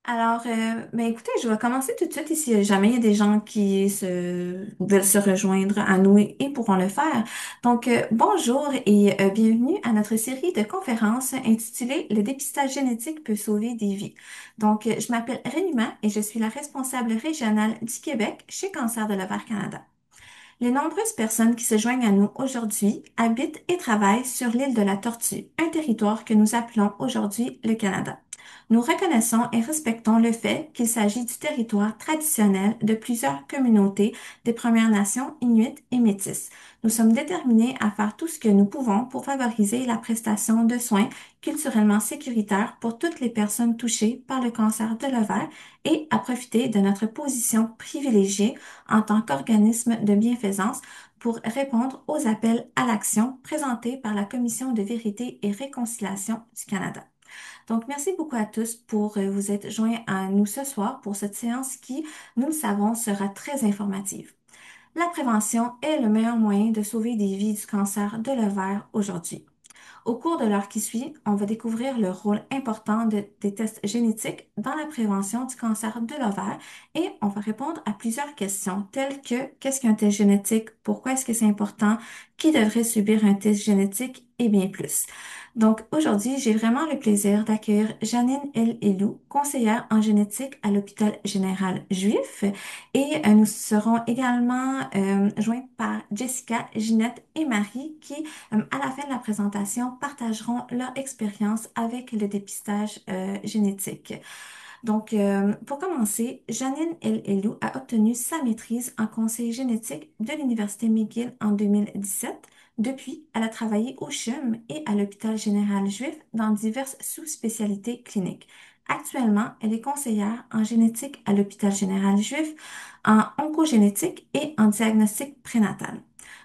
Écoutez, je vais commencer tout de suite et si jamais il y a des gens qui veulent se rejoindre à nous et pourront le faire. Bonjour et bienvenue à notre série de conférences intitulée Le dépistage génétique peut sauver des vies. Je m'appelle Rénuma et je suis la responsable régionale du Québec chez Cancer de l'Ovaire Canada. Les nombreuses personnes qui se joignent à nous aujourd'hui habitent et travaillent sur l'île de la Tortue, un territoire que nous appelons aujourd'hui le Canada. Nous reconnaissons et respectons le fait qu'il s'agit du territoire traditionnel de plusieurs communautés des Premières Nations, Inuits et Métis. Nous sommes déterminés à faire tout ce que nous pouvons pour favoriser la prestation de soins culturellement sécuritaires pour toutes les personnes touchées par le cancer de l'ovaire et à profiter de notre position privilégiée en tant qu'organisme de bienfaisance pour répondre aux appels à l'action présentés par la Commission de vérité et réconciliation du Canada. Merci beaucoup à tous pour vous être joints à nous ce soir pour cette séance qui, nous le savons, sera très informative. La prévention est le meilleur moyen de sauver des vies du cancer de l'ovaire aujourd'hui. Au cours de l'heure qui suit, on va découvrir le rôle important des tests génétiques dans la prévention du cancer de l'ovaire et on va répondre à plusieurs questions telles que qu'est-ce qu'un test génétique, pourquoi est-ce que c'est important, qui devrait subir un test génétique et bien plus. Aujourd'hui, j'ai vraiment le plaisir d'accueillir Janine El Elou, conseillère en génétique à l'hôpital général juif et nous serons également jointes par Jessica, Ginette et Marie qui à la fin de la présentation, partageront leur expérience avec le dépistage génétique. Pour commencer, Janine El Elou a obtenu sa maîtrise en conseil génétique de l'Université McGill en 2017. Depuis, elle a travaillé au CHUM et à l'hôpital général juif dans diverses sous-spécialités cliniques. Actuellement, elle est conseillère en génétique à l'hôpital général juif, en oncogénétique et en diagnostic prénatal.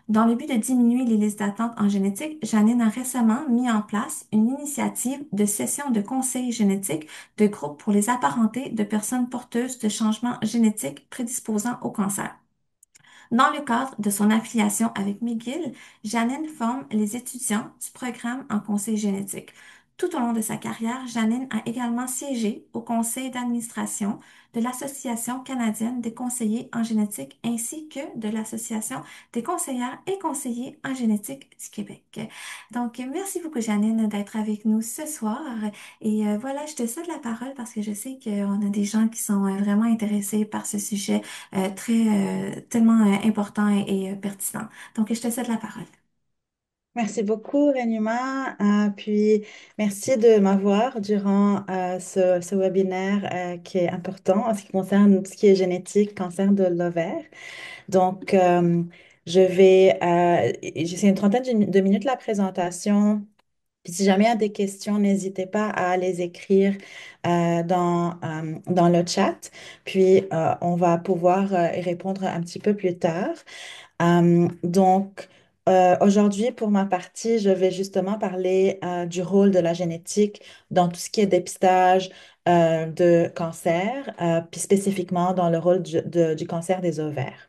Dans le but de diminuer les listes d'attente en génétique, Janine a récemment mis en place une initiative de session de conseil génétique de groupe pour les apparentés de personnes porteuses de changements génétiques prédisposant au cancer. Dans le cadre de son affiliation avec McGill, Janine forme les étudiants du programme en conseil génétique. Tout au long de sa carrière, Janine a également siégé au conseil d'administration de l'Association canadienne des conseillers en génétique ainsi que de l'Association des conseillères et conseillers en génétique du Québec. Merci beaucoup, Janine, d'être avec nous ce soir. Voilà, je te cède la parole parce que je sais qu'on a des gens qui sont vraiment intéressés par ce sujet tellement important et pertinent. Je te cède la parole. Merci beaucoup, Renuma. Puis, merci de m'avoir durant ce webinaire qui est important en ce qui concerne tout ce qui est génétique, cancer de l'ovaire. Donc, c'est une trentaine de minutes la présentation. Puis, si jamais il y a des questions, n'hésitez pas à les écrire dans le chat. Puis, on va pouvoir y répondre un petit peu plus tard. Aujourd'hui, pour ma partie, je vais justement parler du rôle de la génétique dans tout ce qui est dépistage de cancer, puis spécifiquement dans le rôle du cancer des ovaires.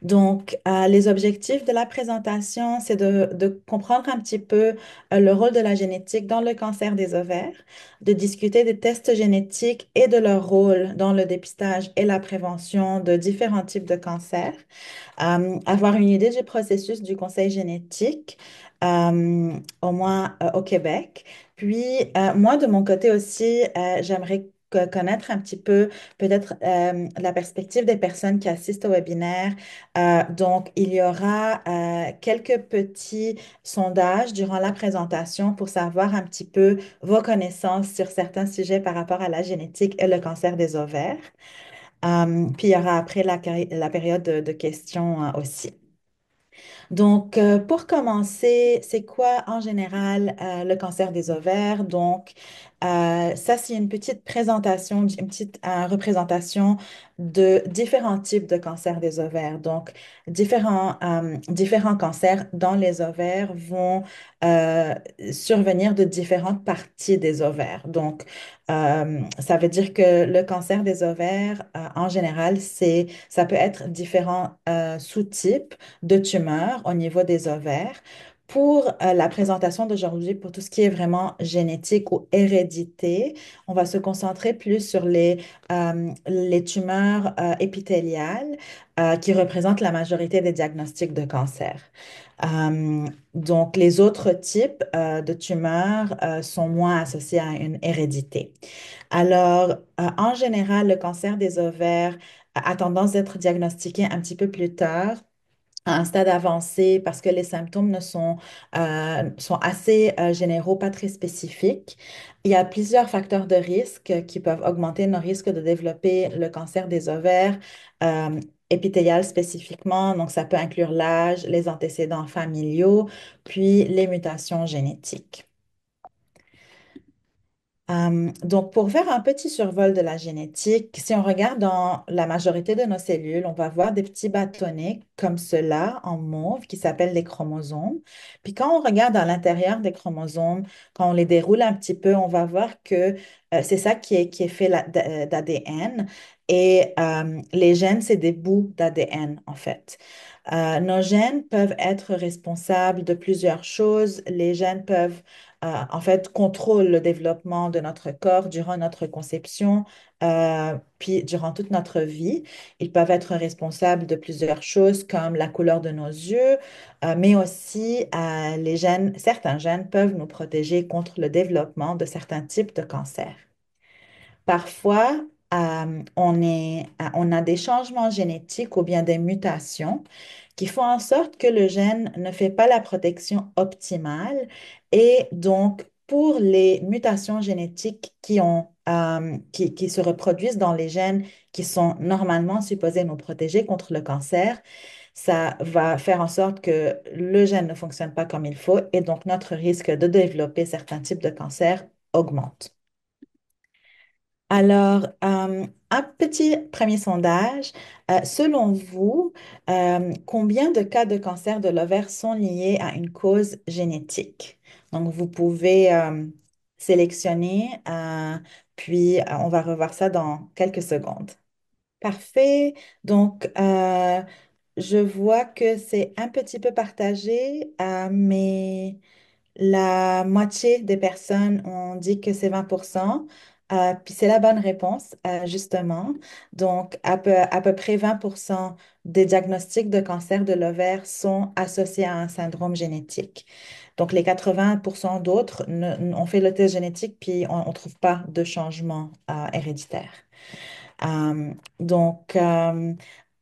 Les objectifs de la présentation, c'est de comprendre un petit peu le rôle de la génétique dans le cancer des ovaires, de discuter des tests génétiques et de leur rôle dans le dépistage et la prévention de différents types de cancers, avoir une idée du processus du conseil génétique, au moins au Québec. Puis, moi, de mon côté aussi, j'aimerais connaître un petit peu peut-être la perspective des personnes qui assistent au webinaire. Il y aura quelques petits sondages durant la présentation pour savoir un petit peu vos connaissances sur certains sujets par rapport à la génétique et le cancer des ovaires. Puis il y aura après la période de questions aussi. Pour commencer, c'est quoi en général le cancer des ovaires? Ça, c'est une petite présentation, une petite représentation de différents types de cancers des ovaires. Différents cancers dans les ovaires vont euh, survenir de différentes parties des ovaires. Ça veut dire que le cancer des ovaires, en général, ça peut être différents sous-types de tumeurs au niveau des ovaires. Pour la présentation d'aujourd'hui, pour tout ce qui est vraiment génétique ou hérédité, on va se concentrer plus sur les tumeurs épithéliales qui représentent la majorité des diagnostics de cancer. Donc, les autres types de tumeurs sont moins associés à une hérédité. Alors, en général, le cancer des ovaires a tendance d'être diagnostiqué un petit peu plus tard à un stade avancé parce que les symptômes sont assez généraux, pas très spécifiques. Il y a plusieurs facteurs de risque qui peuvent augmenter nos risques de développer le cancer des ovaires épithélial spécifiquement. Donc, ça peut inclure l'âge, les antécédents familiaux, puis les mutations génétiques. Donc, pour faire un petit survol de la génétique, si on regarde dans la majorité de nos cellules, on va voir des petits bâtonnets comme ceux-là en mauve qui s'appellent des chromosomes. Puis quand on regarde à l'intérieur des chromosomes, quand on les déroule un petit peu, on va voir que c'est ça qui est fait d'ADN. Et les gènes, c'est des bouts d'ADN en fait. Nos gènes peuvent être responsables de plusieurs choses. Les gènes peuvent en fait, contrôle le développement de notre corps durant notre conception, puis durant toute notre vie. Ils peuvent être responsables de plusieurs choses comme la couleur de nos yeux, mais aussi certains gènes peuvent nous protéger contre le développement de certains types de cancers. Parfois, on a des changements génétiques ou bien des mutations qui font en sorte que le gène ne fait pas la protection optimale. Et donc, pour les mutations génétiques qui se reproduisent dans les gènes qui sont normalement supposés nous protéger contre le cancer, ça va faire en sorte que le gène ne fonctionne pas comme il faut et donc notre risque de développer certains types de cancers augmente. Alors, un petit premier sondage. Selon vous, combien de cas de cancer de l'ovaire sont liés à une cause génétique? Donc, vous pouvez sélectionner, puis on va revoir ça dans quelques secondes. Parfait. Donc, je vois que c'est un petit peu partagé, mais la moitié des personnes ont dit que c'est 20%, puis c'est la bonne réponse, justement. Donc, à peu près 20% des diagnostics de cancer de l'ovaire sont associés à un syndrome génétique. Donc, les 80% d'autres ont fait le test génétique, puis on ne trouve pas de changement héréditaire. Donc,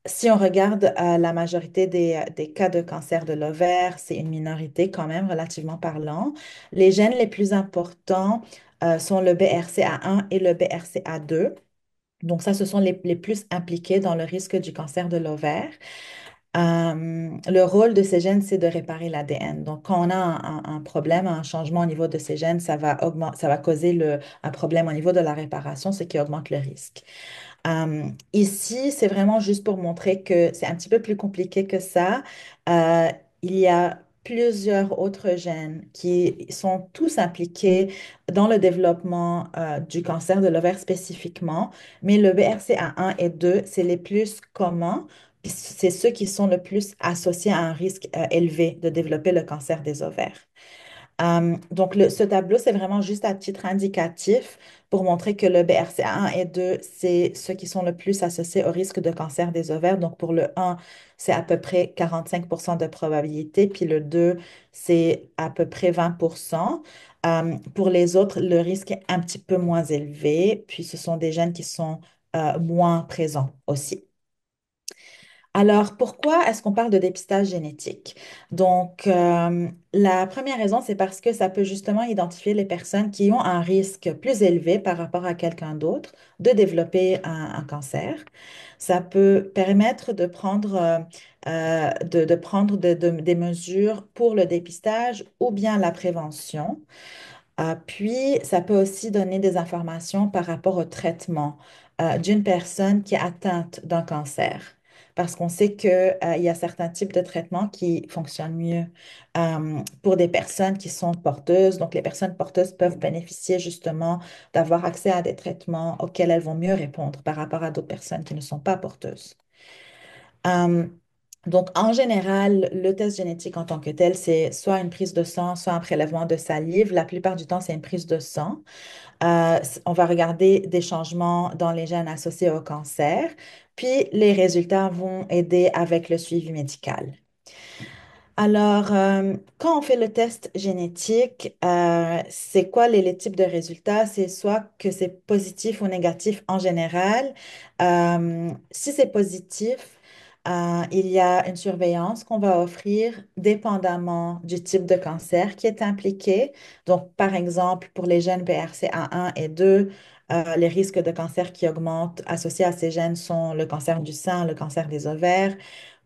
si on regarde la majorité des cas de cancer de l'ovaire, c'est une minorité quand même, relativement parlant. Les gènes les plus importants sont le BRCA1 et le BRCA2. Donc ça, ce sont les plus impliqués dans le risque du cancer de l'ovaire. Le rôle de ces gènes, c'est de réparer l'ADN. Donc, quand on a un problème, un changement au niveau de ces gènes, ça va causer un problème au niveau de la réparation, ce qui augmente le risque. Ici, c'est vraiment juste pour montrer que c'est un petit peu plus compliqué que ça. Euh, il y a plusieurs autres gènes qui sont tous impliqués dans le développement du cancer de l'ovaire spécifiquement, mais le BRCA1 et 2, c'est les plus communs, puis c'est ceux qui sont le plus associés à un risque élevé de développer le cancer des ovaires. Donc, ce tableau, c'est vraiment juste à titre indicatif pour montrer que le BRCA1 et 2, c'est ceux qui sont le plus associés au risque de cancer des ovaires. Donc, pour le 1, c'est à peu près 45% de probabilité, puis le 2, c'est à peu près 20%. Pour les autres, le risque est un petit peu moins élevé, puis ce sont des gènes qui sont moins présents aussi. Alors, pourquoi est-ce qu'on parle de dépistage génétique? Donc, la première raison, c'est parce que ça peut justement identifier les personnes qui ont un risque plus élevé par rapport à quelqu'un d'autre de développer un cancer. Ça peut permettre de prendre des mesures pour le dépistage ou bien la prévention. Puis, ça peut aussi donner des informations par rapport au traitement d'une personne qui est atteinte d'un cancer. Parce qu'on sait qu'il y a certains types de traitements qui fonctionnent mieux pour des personnes qui sont porteuses. Donc, les personnes porteuses peuvent bénéficier justement d'avoir accès à des traitements auxquels elles vont mieux répondre par rapport à d'autres personnes qui ne sont pas porteuses. Euh, Donc, en général, le test génétique en tant que tel, c'est soit une prise de sang, soit un prélèvement de salive. La plupart du temps, c'est une prise de sang. On va regarder des changements dans les gènes associés au cancer, puis les résultats vont aider avec le suivi médical. Alors, quand on fait le test génétique, c'est quoi les types de résultats? C'est soit que c'est positif ou négatif en général. Si c'est positif, il y a une surveillance qu'on va offrir dépendamment du type de cancer qui est impliqué. Donc, par exemple, pour les gènes BRCA1 et 2, les risques de cancer qui augmentent associés à ces gènes sont le cancer du sein, le cancer des ovaires.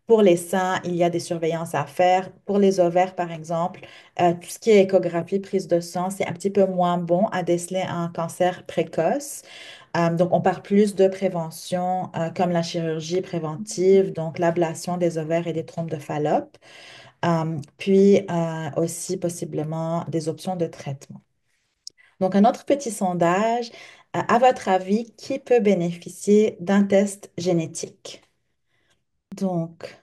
Pour les seins, il y a des surveillances à faire. Pour les ovaires, par exemple, tout ce qui est échographie, prise de sang, c'est un petit peu moins bon à déceler un cancer précoce. Donc, on parle plus de prévention, comme la chirurgie préventive, donc l'ablation des ovaires et des trompes de Fallope, puis aussi possiblement des options de traitement. Donc, un autre petit sondage, à votre avis, qui peut bénéficier d'un test génétique? Donc,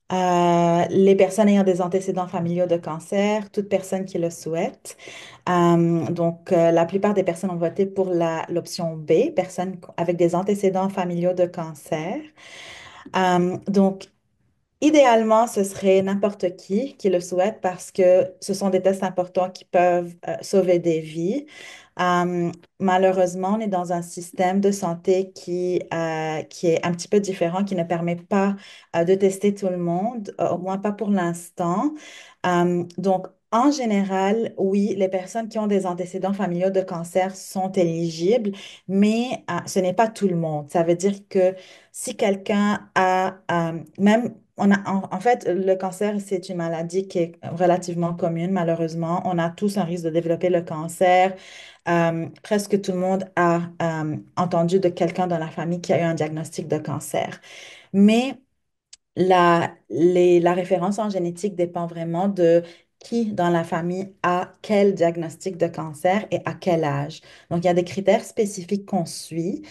les personnes ayant des antécédents familiaux de cancer, toute personne qui le souhaite. La plupart des personnes ont voté pour l'option B, personnes avec des antécédents familiaux de cancer. Donc, idéalement, ce serait n'importe qui le souhaite parce que ce sont des tests importants qui peuvent sauver des vies. Malheureusement, on est dans un système de santé qui est un petit peu différent, qui ne permet pas de tester tout le monde, au moins pas pour l'instant. Donc, en général, oui, les personnes qui ont des antécédents familiaux de cancer sont éligibles, mais ce n'est pas tout le monde. Ça veut dire que si quelqu'un a, même en fait, le cancer, c'est une maladie qui est relativement commune, malheureusement. On a tous un risque de développer le cancer. Presque tout le monde a entendu de quelqu'un dans la famille qui a eu un diagnostic de cancer. Mais la référence en génétique dépend vraiment de qui dans la famille a quel diagnostic de cancer et à quel âge. Donc, il y a des critères spécifiques qu'on suit.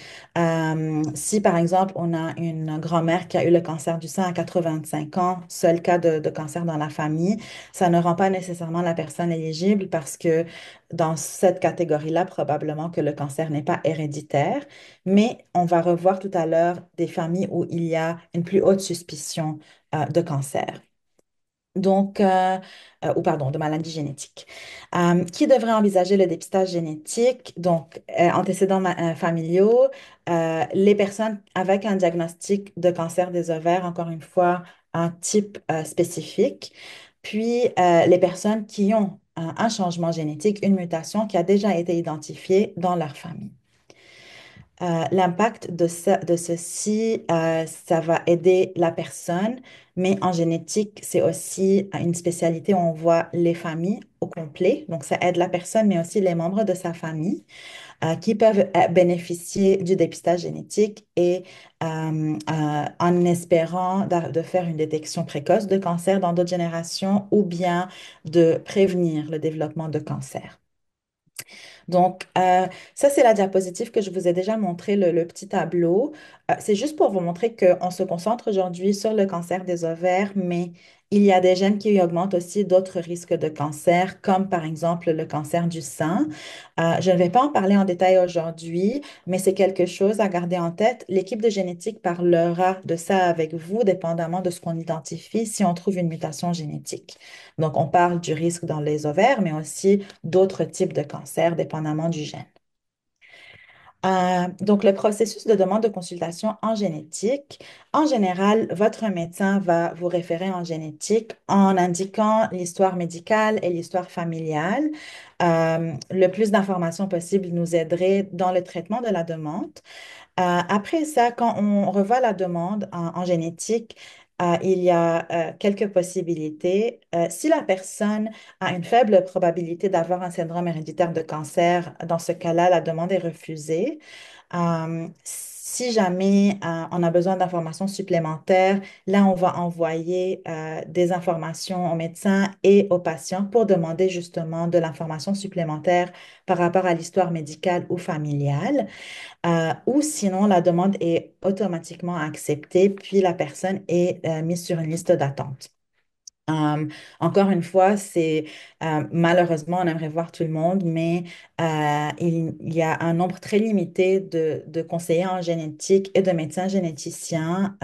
Si, par exemple, on a une grand-mère qui a eu le cancer du sein à 85 ans, seul cas de cancer dans la famille, ça ne rend pas nécessairement la personne éligible parce que dans cette catégorie-là, probablement que le cancer n'est pas héréditaire. Mais on va revoir tout à l'heure des familles où il y a une plus haute suspicion de cancer. Donc, ou pardon, de maladies génétiques. Qui devrait envisager le dépistage génétique? Donc, antécédents familiaux, les personnes avec un diagnostic de cancer des ovaires, encore une fois, un type spécifique, puis les personnes qui ont un changement génétique, une mutation qui a déjà été identifiée dans leur famille. L'impact de ceci, ça va aider la personne, mais en génétique, c'est aussi une spécialité où on voit les familles au complet. Donc, ça aide la personne, mais aussi les membres de sa famille qui peuvent bénéficier du dépistage génétique et en espérant de faire une détection précoce de cancer dans d'autres générations ou bien de prévenir le développement de cancer. Donc, ça, c'est la diapositive que je vous ai déjà montré, le petit tableau. C'est juste pour vous montrer qu'on se concentre aujourd'hui sur le cancer des ovaires, mais il y a des gènes qui augmentent aussi d'autres risques de cancer, comme par exemple le cancer du sein. Je ne vais pas en parler en détail aujourd'hui, mais c'est quelque chose à garder en tête. L'équipe de génétique parlera de ça avec vous, dépendamment de ce qu'on identifie si on trouve une mutation génétique. Donc, on parle du risque dans les ovaires, mais aussi d'autres types de cancers, dépendamment du gène. Donc, le processus de demande de consultation en génétique, en général, votre médecin va vous référer en génétique en indiquant l'histoire médicale et l'histoire familiale. Le plus d'informations possible nous aiderait dans le traitement de la demande. Après ça, quand on revoit la demande en génétique, il y a quelques possibilités. Si la personne a une faible probabilité d'avoir un syndrome héréditaire de cancer, dans ce cas-là, la demande est refusée. Si jamais on a besoin d'informations supplémentaires, là, on va envoyer des informations aux médecins et aux patients pour demander justement de l'information supplémentaire par rapport à l'histoire médicale ou familiale. Ou sinon, la demande est automatiquement acceptée, puis la personne est mise sur une liste d'attente. Encore une fois, c'est malheureusement, on aimerait voir tout le monde, mais il y a un nombre très limité de conseillers en génétique et de médecins généticiens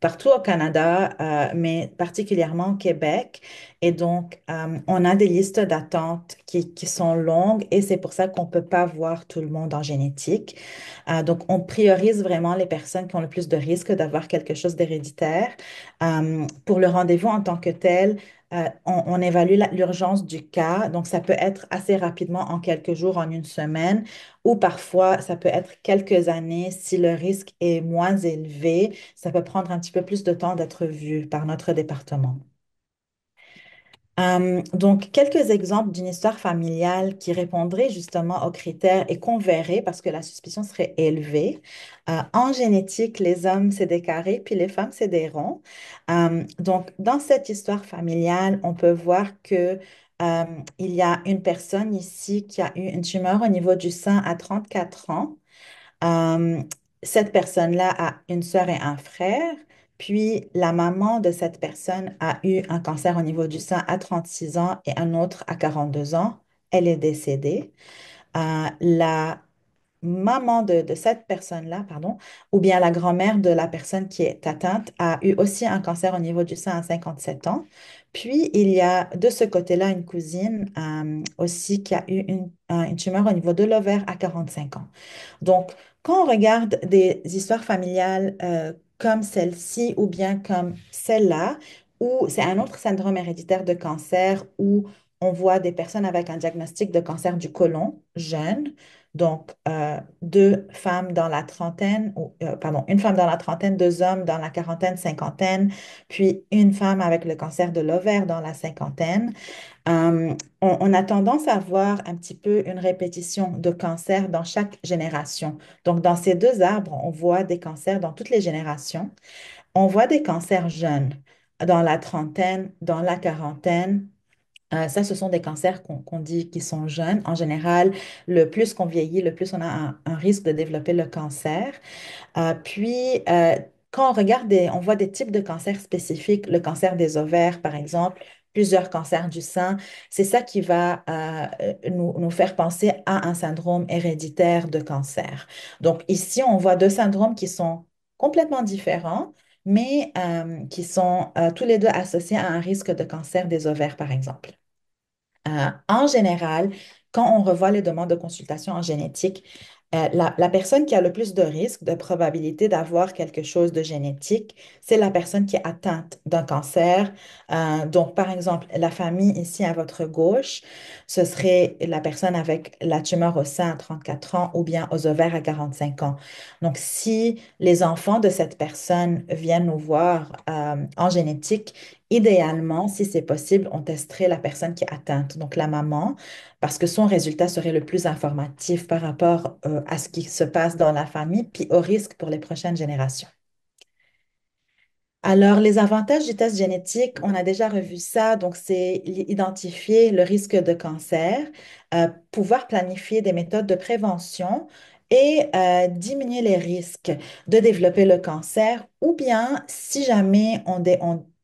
partout au Canada, mais particulièrement au Québec. Et donc, on a des listes d'attente qui sont longues et c'est pour ça qu'on ne peut pas voir tout le monde en génétique. Donc, on priorise vraiment les personnes qui ont le plus de risques d'avoir quelque chose d'héréditaire. Pour le rendez-vous en tant que tel, on évalue l'urgence du cas. Donc, ça peut être assez rapidement en quelques jours, en une semaine, ou parfois ça peut être quelques années si le risque est moins élevé. Ça peut prendre un petit peu plus de temps d'être vu par notre département. Donc, quelques exemples d'une histoire familiale qui répondrait justement aux critères et qu'on verrait parce que la suspicion serait élevée. En génétique, les hommes, c'est des carrés, puis les femmes, c'est des ronds. Donc, dans cette histoire familiale, on peut voir que il y a une personne ici qui a eu une tumeur au niveau du sein à 34 ans. Euh, Cette personne-là a une sœur et un frère, puis la maman de cette personne a eu un cancer au niveau du sein à 36 ans et un autre à 42 ans. Elle est décédée. La maman de cette personne-là, pardon, ou bien la grand-mère de la personne qui est atteinte a eu aussi un cancer au niveau du sein à 57 ans. Puis, il y a de ce côté-là une cousine aussi qui a eu une tumeur au niveau de l'ovaire à 45 ans. Donc, quand on regarde des histoires familiales comme celle-ci ou bien comme celle-là, où c'est un autre syndrome héréditaire de cancer où on voit des personnes avec un diagnostic de cancer du côlon jeune, donc deux femmes dans la trentaine, pardon, une femme dans la trentaine, deux hommes dans la quarantaine, cinquantaine, puis une femme avec le cancer de l'ovaire dans la cinquantaine. On a tendance à voir un petit peu une répétition de cancers dans chaque génération. Donc, dans ces deux arbres, on voit des cancers dans toutes les générations. On voit des cancers jeunes dans la trentaine, dans la quarantaine. Ça, ce sont des cancers qu'on dit qui sont jeunes. En général, le plus qu'on vieillit, le plus on a un risque de développer le cancer. Puis, quand on regarde on voit des types de cancers spécifiques, le cancer des ovaires, par exemple, plusieurs cancers du sein, c'est ça qui va nous faire penser à un syndrome héréditaire de cancer. Donc, ici, on voit deux syndromes qui sont complètement différents, mais qui sont tous les deux associés à un risque de cancer des ovaires, par exemple. En général, quand on revoit les demandes de consultation en génétique, la personne qui a le plus de risques, de probabilité d'avoir quelque chose de génétique, c'est la personne qui est atteinte d'un cancer. Donc, par exemple, la famille ici à votre gauche, ce serait la personne avec la tumeur au sein à 34 ans ou bien aux ovaires à 45 ans. Donc, si les enfants de cette personne viennent nous voir en génétique, idéalement, si c'est possible, on testerait la personne qui est atteinte, donc la maman, parce que son résultat serait le plus informatif par rapport à ce qui se passe dans la famille, puis au risque pour les prochaines générations. Alors, les avantages du test génétique, on a déjà revu ça. Donc, c'est identifier le risque de cancer, pouvoir planifier des méthodes de prévention et diminuer les risques de développer le cancer. Ou bien, si jamais on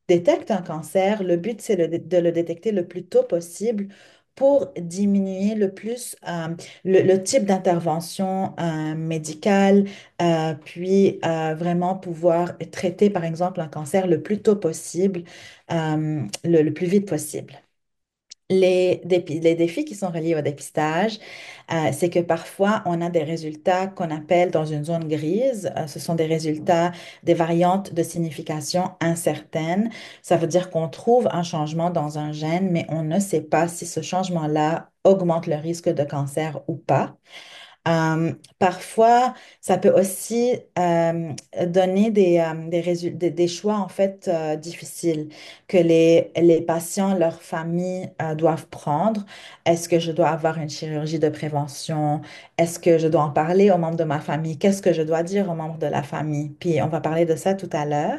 détecte un cancer, le but, c'est de le détecter le plus tôt possible pour diminuer le plus le type d'intervention médicale puis vraiment pouvoir traiter, par exemple, un cancer le plus tôt possible, le plus vite possible. Les défis qui sont reliés au dépistage, c'est que parfois on a des résultats qu'on appelle dans une zone grise. Ce sont des résultats, des variantes de signification incertaines. Ça veut dire qu'on trouve un changement dans un gène, mais on ne sait pas si ce changement-là augmente le risque de cancer ou pas. Parfois, ça peut aussi donner des choix en fait difficiles que les patients, leurs familles doivent prendre. Est-ce que je dois avoir une chirurgie de prévention? Est-ce que je dois en parler aux membres de ma famille? Qu'est-ce que je dois dire aux membres de la famille? Puis on va parler de ça tout à l'heure.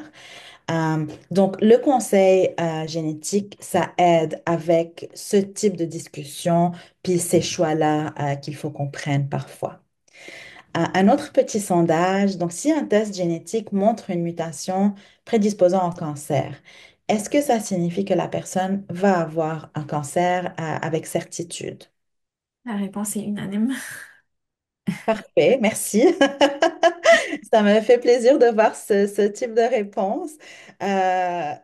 Donc, le conseil génétique, ça aide avec ce type de discussion, puis ces choix-là qu'il faut qu'on prenne parfois. Un autre petit sondage, donc si un test génétique montre une mutation prédisposant au cancer, est-ce que ça signifie que la personne va avoir un cancer avec certitude? La réponse est unanime. Parfait, merci. Ça me fait plaisir de voir ce type de réponse.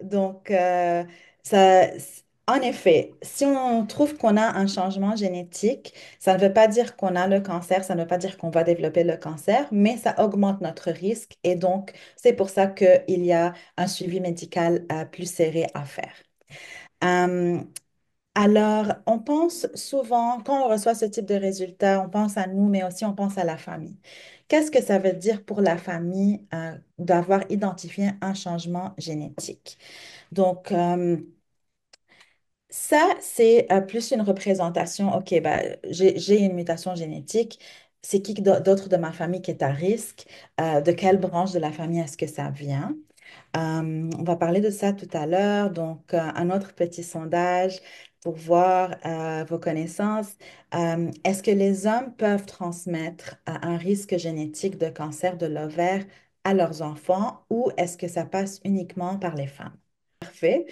Donc, en effet, si on trouve qu'on a un changement génétique, ça ne veut pas dire qu'on a le cancer, ça ne veut pas dire qu'on va développer le cancer, mais ça augmente notre risque et donc c'est pour ça qu'il y a un suivi médical plus serré à faire. Euh, alors, on pense souvent, quand on reçoit ce type de résultat, on pense à nous, mais aussi on pense à la famille. Qu'est-ce que ça veut dire pour la famille d'avoir identifié un changement génétique? Donc, ça, c'est plus une représentation. OK, bah, j'ai une mutation génétique. C'est qui d'autre de ma famille qui est à risque? De quelle branche de la famille est-ce que ça vient? On va parler de ça tout à l'heure. Donc, un autre petit sondage pour voir vos connaissances. Est-ce que les hommes peuvent transmettre un risque génétique de cancer de l'ovaire à leurs enfants ou est-ce que ça passe uniquement par les femmes? Parfait.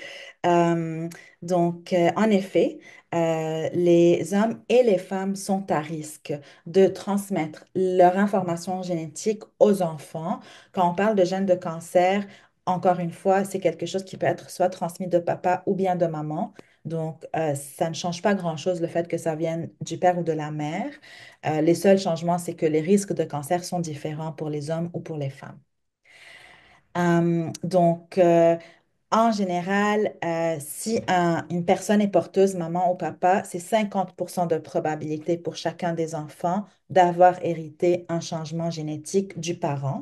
Euh, en effet, les hommes et les femmes sont à risque de transmettre leur information génétique aux enfants. Quand on parle de gènes de cancer, encore une fois, c'est quelque chose qui peut être soit transmis de papa ou bien de maman. Donc, ça ne change pas grand-chose le fait que ça vienne du père ou de la mère. Les seuls changements, c'est que les risques de cancer sont différents pour les hommes ou pour les femmes. Donc, en général, si une personne est porteuse, maman ou papa, c'est 50% de probabilité pour chacun des enfants d'avoir hérité un changement génétique du parent.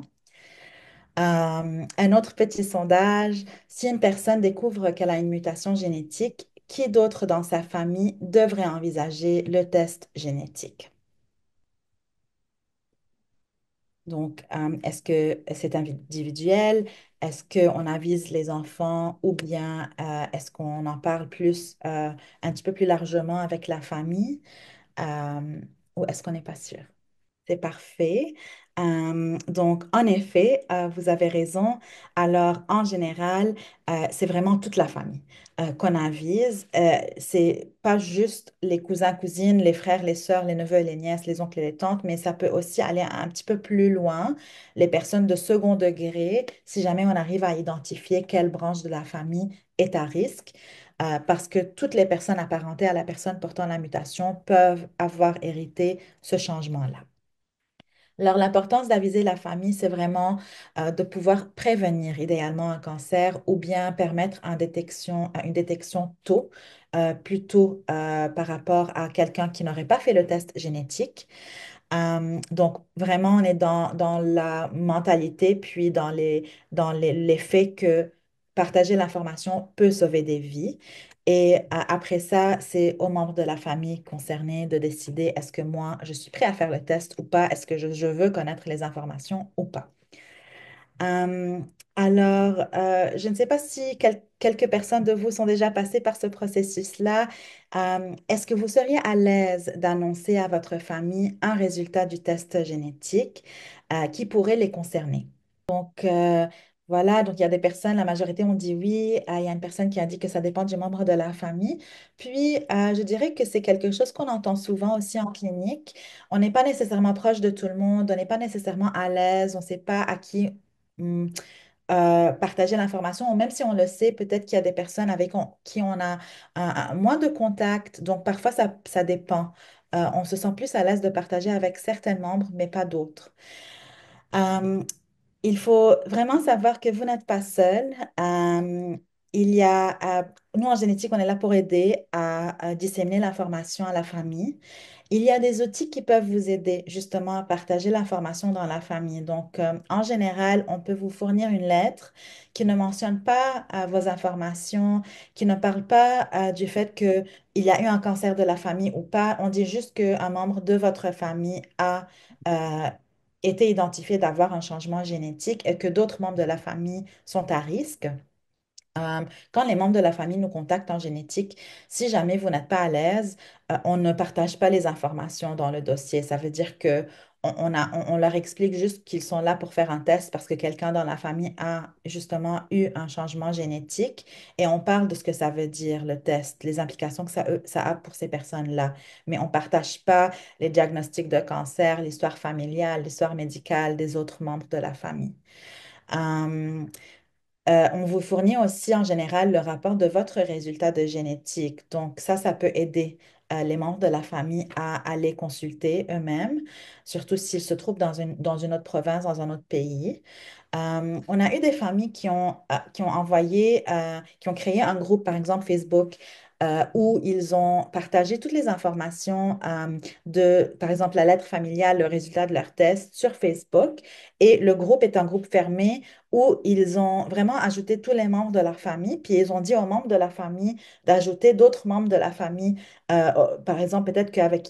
Un autre petit sondage, si une personne découvre qu'elle a une mutation génétique, qui d'autre dans sa famille devrait envisager le test génétique? Donc, est-ce que c'est individuel? Est-ce qu'on avise les enfants ou bien est-ce qu'on en parle plus, un petit peu plus largement avec la famille? Euh, ou est-ce qu'on n'est pas sûr? C'est parfait. Donc, en effet, vous avez raison. Alors, en général, c'est vraiment toute la famille qu'on avise. C'est pas juste les cousins, cousines, les frères, les sœurs, les neveux, les nièces, les oncles et les tantes, mais ça peut aussi aller un petit peu plus loin, les personnes de second degré, si jamais on arrive à identifier quelle branche de la famille est à risque. Parce que toutes les personnes apparentées à la personne portant la mutation peuvent avoir hérité ce changement-là. Alors, l'importance d'aviser la famille, c'est vraiment de pouvoir prévenir idéalement un cancer ou bien permettre une détection tôt, plutôt par rapport à quelqu'un qui n'aurait pas fait le test génétique. Donc, vraiment, on est dans la mentalité, puis dans les faits que partager l'information peut sauver des vies. Et après ça, c'est aux membres de la famille concernés de décider est-ce que moi, je suis prêt à faire le test ou pas, est-ce que je veux connaître les informations ou pas. Euh, je ne sais pas si quelques personnes de vous sont déjà passées par ce processus-là. Est-ce que vous seriez à l'aise d'annoncer à votre famille un résultat du test génétique qui pourrait les concerner? Donc, voilà, donc il y a des personnes, la majorité ont dit oui. Il y a une personne qui a dit que ça dépend du membre de la famille. Puis, je dirais que c'est quelque chose qu'on entend souvent aussi en clinique. On n'est pas nécessairement proche de tout le monde, on n'est pas nécessairement à l'aise, on ne sait pas à qui hum, partager l'information, ou même si on le sait, peut-être qu'il y a des personnes qui on a moins de contact. Donc, parfois, ça dépend. On se sent plus à l'aise de partager avec certains membres, mais pas d'autres. Euh, il faut vraiment savoir que vous n'êtes pas seul. il y a, nous en génétique, on est là pour aider à disséminer l'information à la famille. Il y a des outils qui peuvent vous aider justement à partager l'information dans la famille. Donc, en général, on peut vous fournir une lettre qui ne mentionne pas vos informations, qui ne parle pas du fait qu'il y a eu un cancer de la famille ou pas. On dit juste qu'un membre de votre famille a été identifié d'avoir un changement génétique et que d'autres membres de la famille sont à risque. Quand les membres de la famille nous contactent en génétique, si jamais vous n'êtes pas à l'aise, on ne partage pas les informations dans le dossier. Ça veut dire que on leur explique juste qu'ils sont là pour faire un test parce que quelqu'un dans la famille a justement eu un changement génétique et on parle de ce que ça veut dire, le test, les implications que ça a pour ces personnes-là. Mais on ne partage pas les diagnostics de cancer, l'histoire familiale, l'histoire médicale des autres membres de la famille. Euh, on vous fournit aussi en général le rapport de votre résultat de génétique. Donc ça peut aider les membres de la famille à aller consulter eux-mêmes, surtout s'ils se trouvent dans une autre province, dans un autre pays. On a eu des familles qui ont envoyé, qui ont créé un groupe, par exemple Facebook, où ils ont partagé toutes les informations de, par exemple, la lettre familiale, le résultat de leur test sur Facebook. Et le groupe est un groupe fermé où ils ont vraiment ajouté tous les membres de leur famille, puis ils ont dit aux membres de la famille d'ajouter d'autres membres de la famille, par exemple, peut-être avec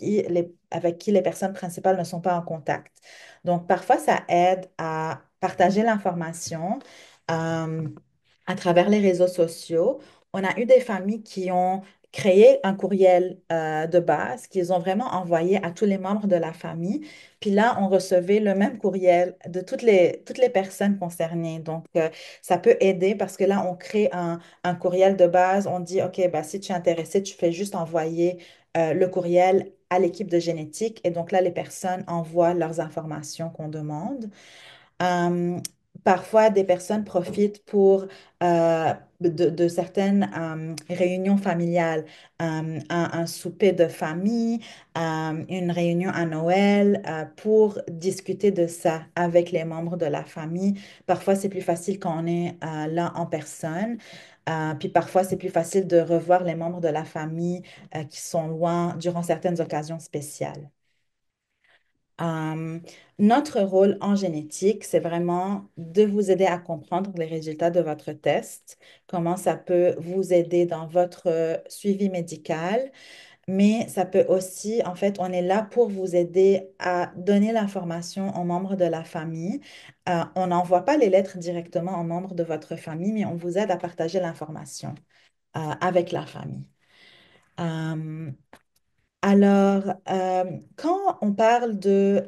qui les personnes principales ne sont pas en contact. Donc, parfois, ça aide à partager l'information euh, à travers les réseaux sociaux. On a eu des familles qui ont créé un courriel de base qu'ils ont vraiment envoyé à tous les membres de la famille. Puis là, on recevait le même courriel de toutes les personnes concernées. Donc, ça peut aider parce que là, on crée un courriel de base. On dit, OK, bah, si tu es intéressé, tu fais juste envoyer le courriel à l'équipe de génétique. Et donc là, les personnes envoient leurs informations qu'on demande. Euh, Parfois, des personnes profitent pour de certaines réunions familiales, un souper de famille, une réunion à Noël pour discuter de ça avec les membres de la famille. Parfois, c'est plus facile quand on est là en personne. Puis parfois, c'est plus facile de revoir les membres de la famille qui sont loin durant certaines occasions spéciales. Euh, Notre rôle en génétique, c'est vraiment de vous aider à comprendre les résultats de votre test, comment ça peut vous aider dans votre suivi médical, mais ça peut aussi, en fait, on est là pour vous aider à donner l'information aux membres de la famille. On n'envoie pas les lettres directement aux membres de votre famille, mais on vous aide à partager l'information avec la famille. Euh, Quand on parle de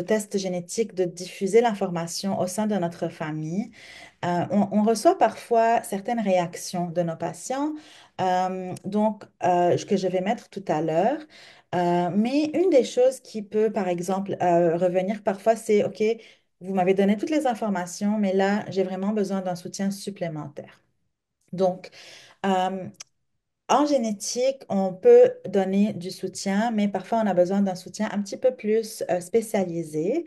tests génétiques, de diffuser l'information au sein de notre famille, on reçoit parfois certaines réactions de nos patients, que je vais mettre tout à l'heure. Mais une des choses qui peut, par exemple, revenir parfois, c'est, OK, vous m'avez donné toutes les informations, mais là, j'ai vraiment besoin d'un soutien supplémentaire. Donc, euh, en génétique, on peut donner du soutien, mais parfois on a besoin d'un soutien un petit peu plus spécialisé.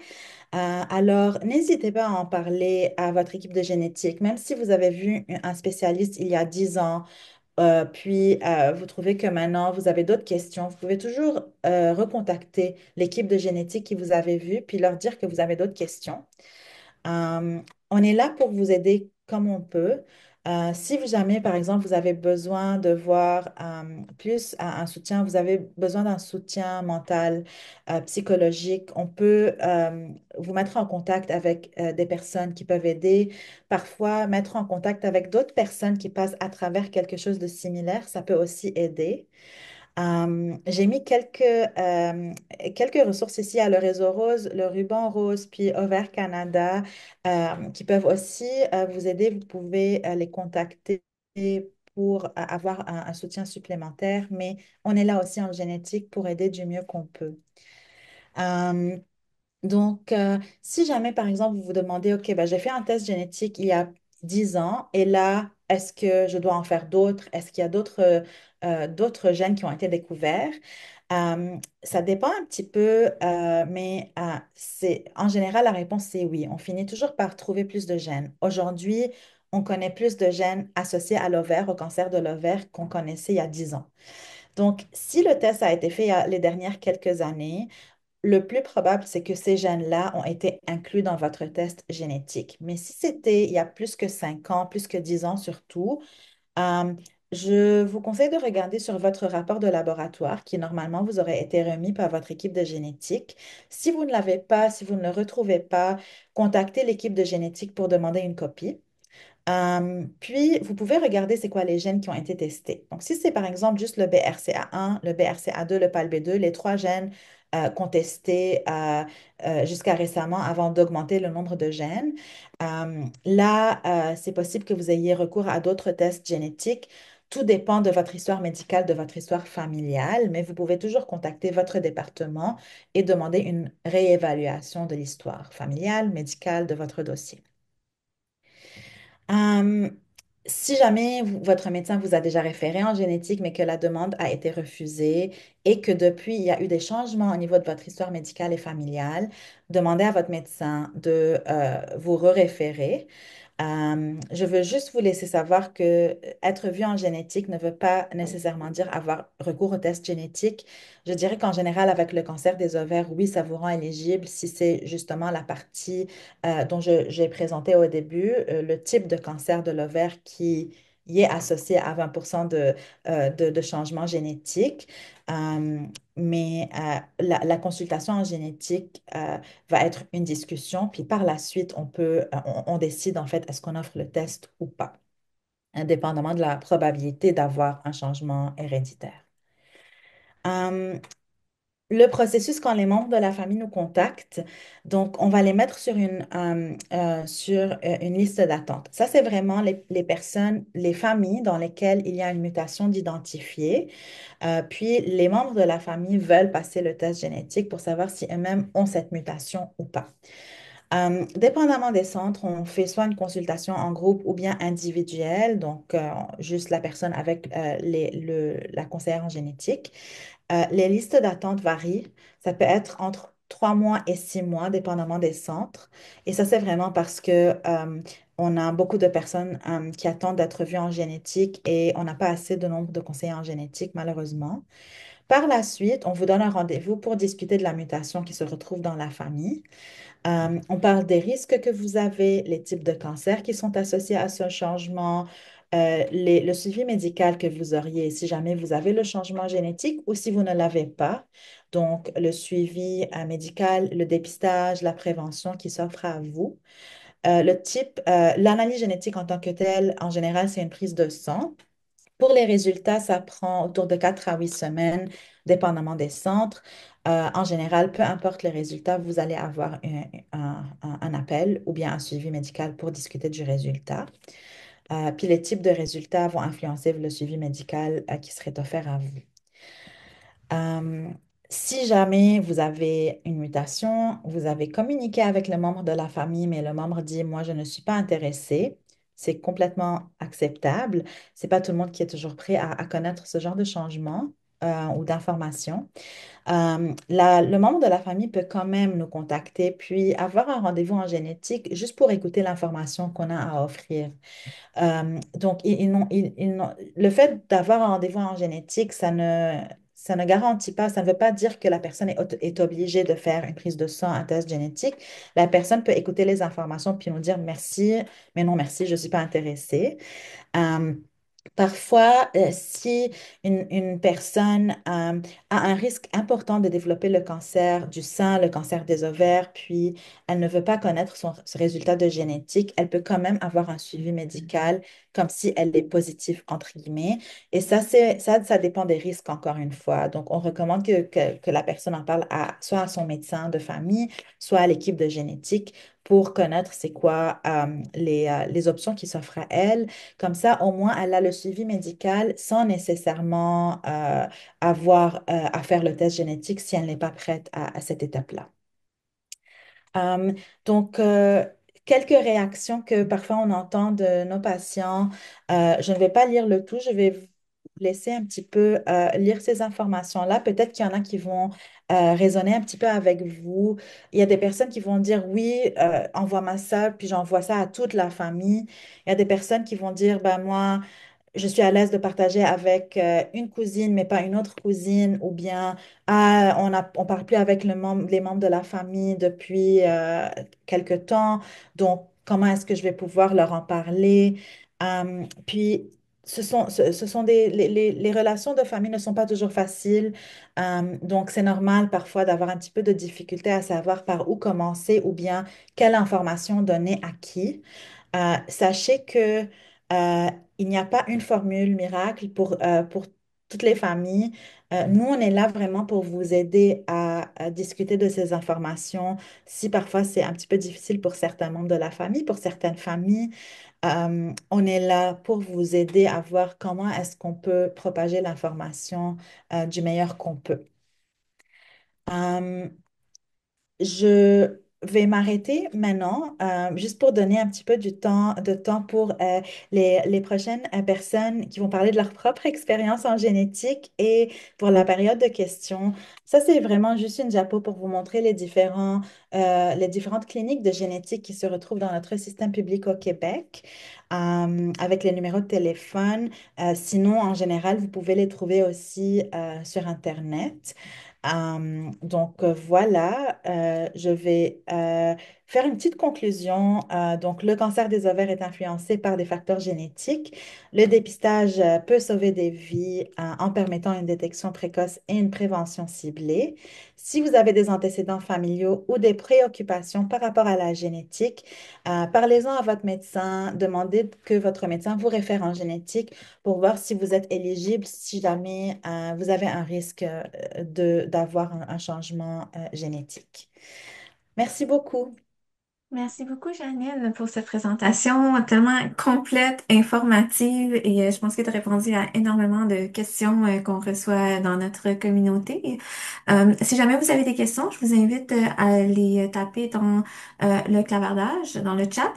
Alors, n'hésitez pas à en parler à votre équipe de génétique, même si vous avez vu un spécialiste il y a 10 ans, puis vous trouvez que maintenant vous avez d'autres questions, vous pouvez toujours recontacter l'équipe de génétique qui vous avez vu, puis leur dire que vous avez d'autres questions. Euh, on est là pour vous aider comme on peut. Si jamais, par exemple, vous avez besoin de voir plus un soutien, vous avez besoin d'un soutien mental, psychologique, on peut vous mettre en contact avec des personnes qui peuvent aider. Parfois, mettre en contact avec d'autres personnes qui passent à travers quelque chose de similaire, ça peut aussi aider. J'ai mis quelques ressources ici à le réseau rose, le ruban rose, puis Ovaire Canada, qui peuvent aussi vous aider. Vous pouvez les contacter pour avoir un soutien supplémentaire, mais on est là aussi en génétique pour aider du mieux qu'on peut. Euh, si jamais, par exemple, vous vous demandez, OK, ben, j'ai fait un test génétique il y a 10 ans et là, est-ce que je dois en faire d'autres? Est-ce qu'il y a d'autres gènes qui ont été découverts? Ça dépend un petit peu, mais en général, la réponse, c'est oui. On finit toujours par trouver plus de gènes. Aujourd'hui, on connaît plus de gènes associés à l'ovaire, au cancer de l'ovaire, qu'on connaissait il y a 10 ans. Donc, si le test a été fait il y a les dernières quelques années, le plus probable, c'est que ces gènes-là ont été inclus dans votre test génétique. Mais si c'était il y a plus que 5 ans, plus que 10 ans surtout, euh, je vous conseille de regarder sur votre rapport de laboratoire qui normalement vous aurait été remis par votre équipe de génétique. Si vous ne l'avez pas, si vous ne le retrouvez pas, contactez l'équipe de génétique pour demander une copie. Puis, vous pouvez regarder c'est quoi les gènes qui ont été testés. Donc, si c'est par exemple juste le BRCA1, le BRCA2, le PALB2, les trois gènes qu'on testait jusqu'à récemment avant d'augmenter le nombre de gènes, là, c'est possible que vous ayez recours à d'autres tests génétiques. Tout dépend de votre histoire médicale, de votre histoire familiale, mais vous pouvez toujours contacter votre département et demander une réévaluation de l'histoire familiale, médicale de votre dossier. Hum, Si jamais votre médecin vous a déjà référé en génétique, mais que la demande a été refusée et que depuis, il y a eu des changements au niveau de votre histoire médicale et familiale, demandez à votre médecin de vous référer. Je veux juste vous laisser savoir que être vu en génétique ne veut pas nécessairement dire avoir recours au test génétique. Je dirais qu'en général, avec le cancer des ovaires, oui, ça vous rend éligible si c'est justement la partie dont j'ai présenté au début, le type de cancer de l'ovaire qui y est associé à 20% de changements génétiques. Euh, mais la consultation en génétique va être une discussion, puis par la suite, on décide en fait, est-ce qu'on offre le test ou pas, indépendamment de la probabilité d'avoir un changement héréditaire. Euh, le processus, quand les membres de la famille nous contactent, donc on va les mettre sur une liste d'attente. Ça, c'est vraiment les personnes, les familles dans lesquelles il y a une mutation d'identifier. Puis les membres de la famille veulent passer le test génétique pour savoir si eux-mêmes ont cette mutation ou pas. Dépendamment des centres, on fait soit une consultation en groupe ou bien individuelle, donc juste la personne avec la conseillère en génétique. Les listes d'attente varient. Ça peut être entre 3 mois et 6 mois, dépendamment des centres. Et ça, c'est vraiment parce que on a beaucoup de personnes qui attendent d'être vues en génétique et on n'a pas assez de nombre de conseillers en génétique, malheureusement. Par la suite, on vous donne un rendez-vous pour discuter de la mutation qui se retrouve dans la famille. On parle des risques que vous avez, les types de cancers qui sont associés à ce changement, le suivi médical que vous auriez si jamais vous avez le changement génétique ou si vous ne l'avez pas. Donc, le suivi médical, le dépistage, la prévention qui s'offre à vous. L'analyse génétique en tant que telle, en général, c'est une prise de sang. Pour les résultats, ça prend autour de 4 à 8 semaines, dépendamment des centres. En général, peu importe les résultats, vous allez avoir un appel ou bien un suivi médical pour discuter du résultat. Puis les types de résultats vont influencer le suivi médical qui serait offert à vous. Euh, Si jamais vous avez une mutation, vous avez communiqué avec le membre de la famille, mais le membre dit, moi, je ne suis pas intéressé, c'est complètement acceptable. C'est pas tout le monde qui est toujours prêt à connaître ce genre de changement ou d'informations. Le membre de la famille peut quand même nous contacter, puis avoir un rendez-vous en génétique juste pour écouter l'information qu'on a à offrir. Donc, le fait d'avoir un rendez-vous en génétique, ça ne garantit pas, ça ne veut pas dire que la personne est obligée de faire une prise de sang, un test génétique. La personne peut écouter les informations puis nous dire merci, mais non merci, je ne suis pas intéressée. Euh, Parfois, si une personne a un risque important de développer le cancer du sein, le cancer des ovaires, puis elle ne veut pas connaître ce résultat de génétique, elle peut quand même avoir un suivi médical comme si elle est positive, entre guillemets. Et ça dépend des risques, encore une fois. Donc, on recommande que la personne en parle soit à son médecin de famille, soit à l'équipe de génétique pour connaître c'est quoi les options qui s'offrent à elle. Comme ça, au moins, elle a le suivi médical sans nécessairement avoir à faire le test génétique si elle n'est pas prête à cette étape-là. Euh, donc, quelques réactions que parfois on entend de nos patients. Je ne vais pas lire le tout, je vais laisser un petit peu lire ces informations-là. Peut-être qu'il y en a qui vont raisonner un petit peu avec vous. Il y a des personnes qui vont dire oui, envoie-moi ça, puis j'envoie ça à toute la famille. Il y a des personnes qui vont dire, ben moi, je suis à l'aise de partager avec une cousine, mais pas une autre cousine, ou bien ah, on parle plus avec les membres de la famille depuis quelque temps, donc comment est-ce que je vais pouvoir leur en parler? Puis, ce sont les relations de famille ne sont pas toujours faciles, donc c'est normal parfois d'avoir un petit peu de difficulté à savoir par où commencer ou bien quelle information donner à qui. Sachez que euh, il n'y a pas une formule miracle pour toutes les familles. Nous, on est là vraiment pour vous aider à discuter de ces informations. Si parfois c'est un petit peu difficile pour certains membres de la famille, pour certaines familles, on est là pour vous aider à voir comment est-ce qu'on peut propager l'information du meilleur qu'on peut. Euh, je vais m'arrêter maintenant, juste pour donner un petit peu de temps pour les prochaines personnes qui vont parler de leur propre expérience en génétique et pour la période de questions. Ça, c'est vraiment juste une diapo pour vous montrer les différentes cliniques de génétique qui se retrouvent dans notre système public au Québec, avec les numéros de téléphone. Sinon, en général, vous pouvez les trouver aussi sur Internet. Voilà, je vais faire une petite conclusion. Donc, le cancer des ovaires est influencé par des facteurs génétiques. Le dépistage peut sauver des vies en permettant une détection précoce et une prévention ciblée. Si vous avez des antécédents familiaux ou des préoccupations par rapport à la génétique, parlez-en à votre médecin. Demandez que votre médecin vous réfère en génétique pour voir si vous êtes éligible, si jamais vous avez un risque d'avoir un changement génétique. Merci beaucoup. Merci beaucoup, Janelle, pour cette présentation tellement complète, informative et je pense que tu as répondu à énormément de questions qu'on reçoit dans notre communauté. Si jamais vous avez des questions, je vous invite à les taper dans le clavardage, dans le chat.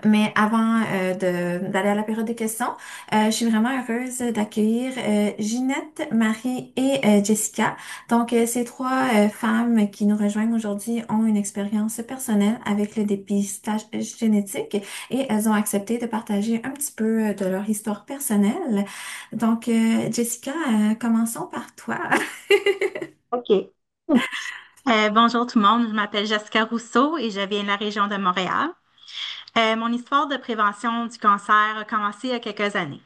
Mais avant d'aller à la période de questions, je suis vraiment heureuse d'accueillir Ginette, Marie et Jessica. Donc, ces trois femmes qui nous rejoignent aujourd'hui ont une expérience personnelle avec le dépistage génétique et elles ont accepté de partager un petit peu de leur histoire personnelle. Donc, Jessica, commençons par toi. OK. Bonjour tout le monde, je m'appelle Jessica Rousseau et je viens de la région de Montréal. Mon histoire de prévention du cancer a commencé il y a quelques années.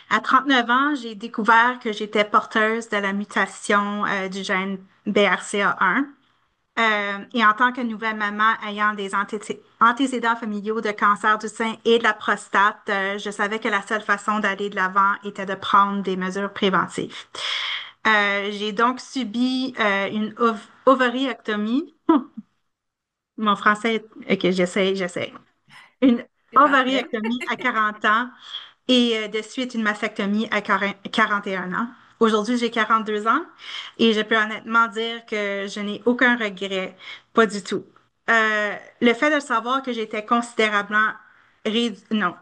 À 39 ans, j'ai découvert que j'étais porteuse de la mutation du gène BRCA1. Et en tant que nouvelle maman ayant des antécédents familiaux de cancer du sein et de la prostate, je savais que la seule façon d'aller de l'avant était de prendre des mesures préventives. J'ai donc subi une ovariectomie. Mon français, ok, j'essaie. Une C'est parfait. ovariectomie à 40 ans et de suite une mastectomie à 41 ans. Aujourd'hui, j'ai 42 ans et je peux honnêtement dire que je n'ai aucun regret, pas du tout. Le fait de savoir que j'étais considérablement non,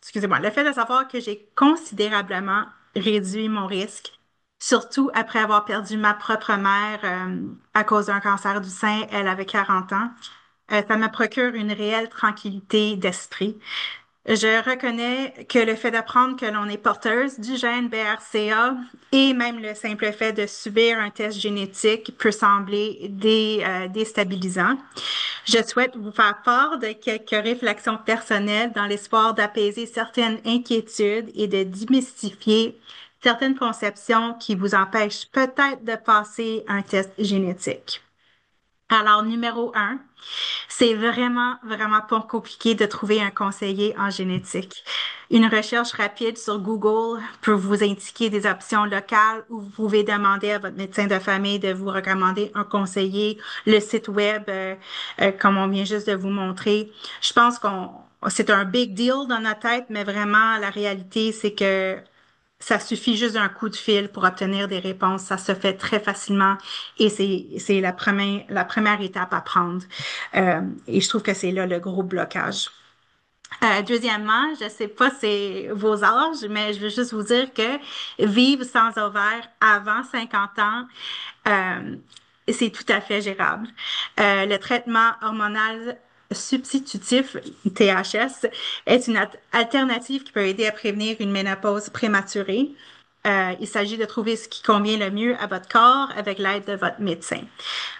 excusez-moi, le fait de savoir que j'ai considérablement réduit mon risque, surtout après avoir perdu ma propre mère à cause d'un cancer du sein, elle avait 40 ans, ça me procure une réelle tranquillité d'esprit. Je reconnais que le fait d'apprendre que l'on est porteuse du gène BRCA et même le simple fait de subir un test génétique peut sembler déstabilisant. Je souhaite vous faire part de quelques réflexions personnelles dans l'espoir d'apaiser certaines inquiétudes et de démystifier certaines conceptions qui vous empêchent peut-être de passer un test génétique. Alors, numéro un, c'est vraiment, vraiment pas compliqué de trouver un conseiller en génétique. Une recherche rapide sur Google peut vous indiquer des options locales où vous pouvez demander à votre médecin de famille de vous recommander un conseiller. Le site web, comme on vient juste de vous montrer, je pense c'est un big deal dans notre tête, mais vraiment, la réalité, c'est que ça suffit juste d'un coup de fil pour obtenir des réponses. Ça se fait très facilement et c'est la première étape à prendre. Et je trouve que c'est là le gros blocage. Deuxièmement, je sais pas c'est vos âges, mais je veux juste vous dire que vivre sans ovaire avant 50 ans, euh, c'est tout à fait gérable. Le traitement hormonal substitutif, THS, est une alternative qui peut aider à prévenir une ménopause prématurée. Il s'agit de trouver ce qui convient le mieux à votre corps avec l'aide de votre médecin.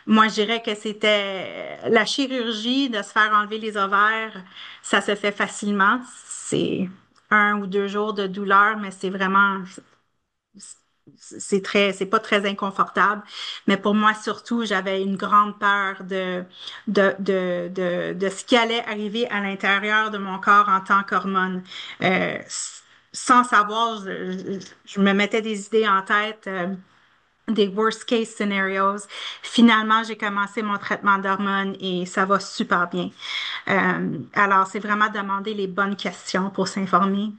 Moi, je dirais que c'était la chirurgie de se faire enlever les ovaires, ça se fait facilement. C'est 1 ou 2 jours de douleur, mais c'est vraiment, c'est pas très inconfortable. Mais pour moi, surtout, j'avais une grande peur de ce qui allait arriver à l'intérieur de mon corps en tant qu'hormone. Euh, Sans savoir, je me mettais des idées en tête. Des worst case scenarios. Finalement, j'ai commencé mon traitement d'hormones et ça va super bien. Alors, c'est vraiment demander les bonnes questions pour s'informer.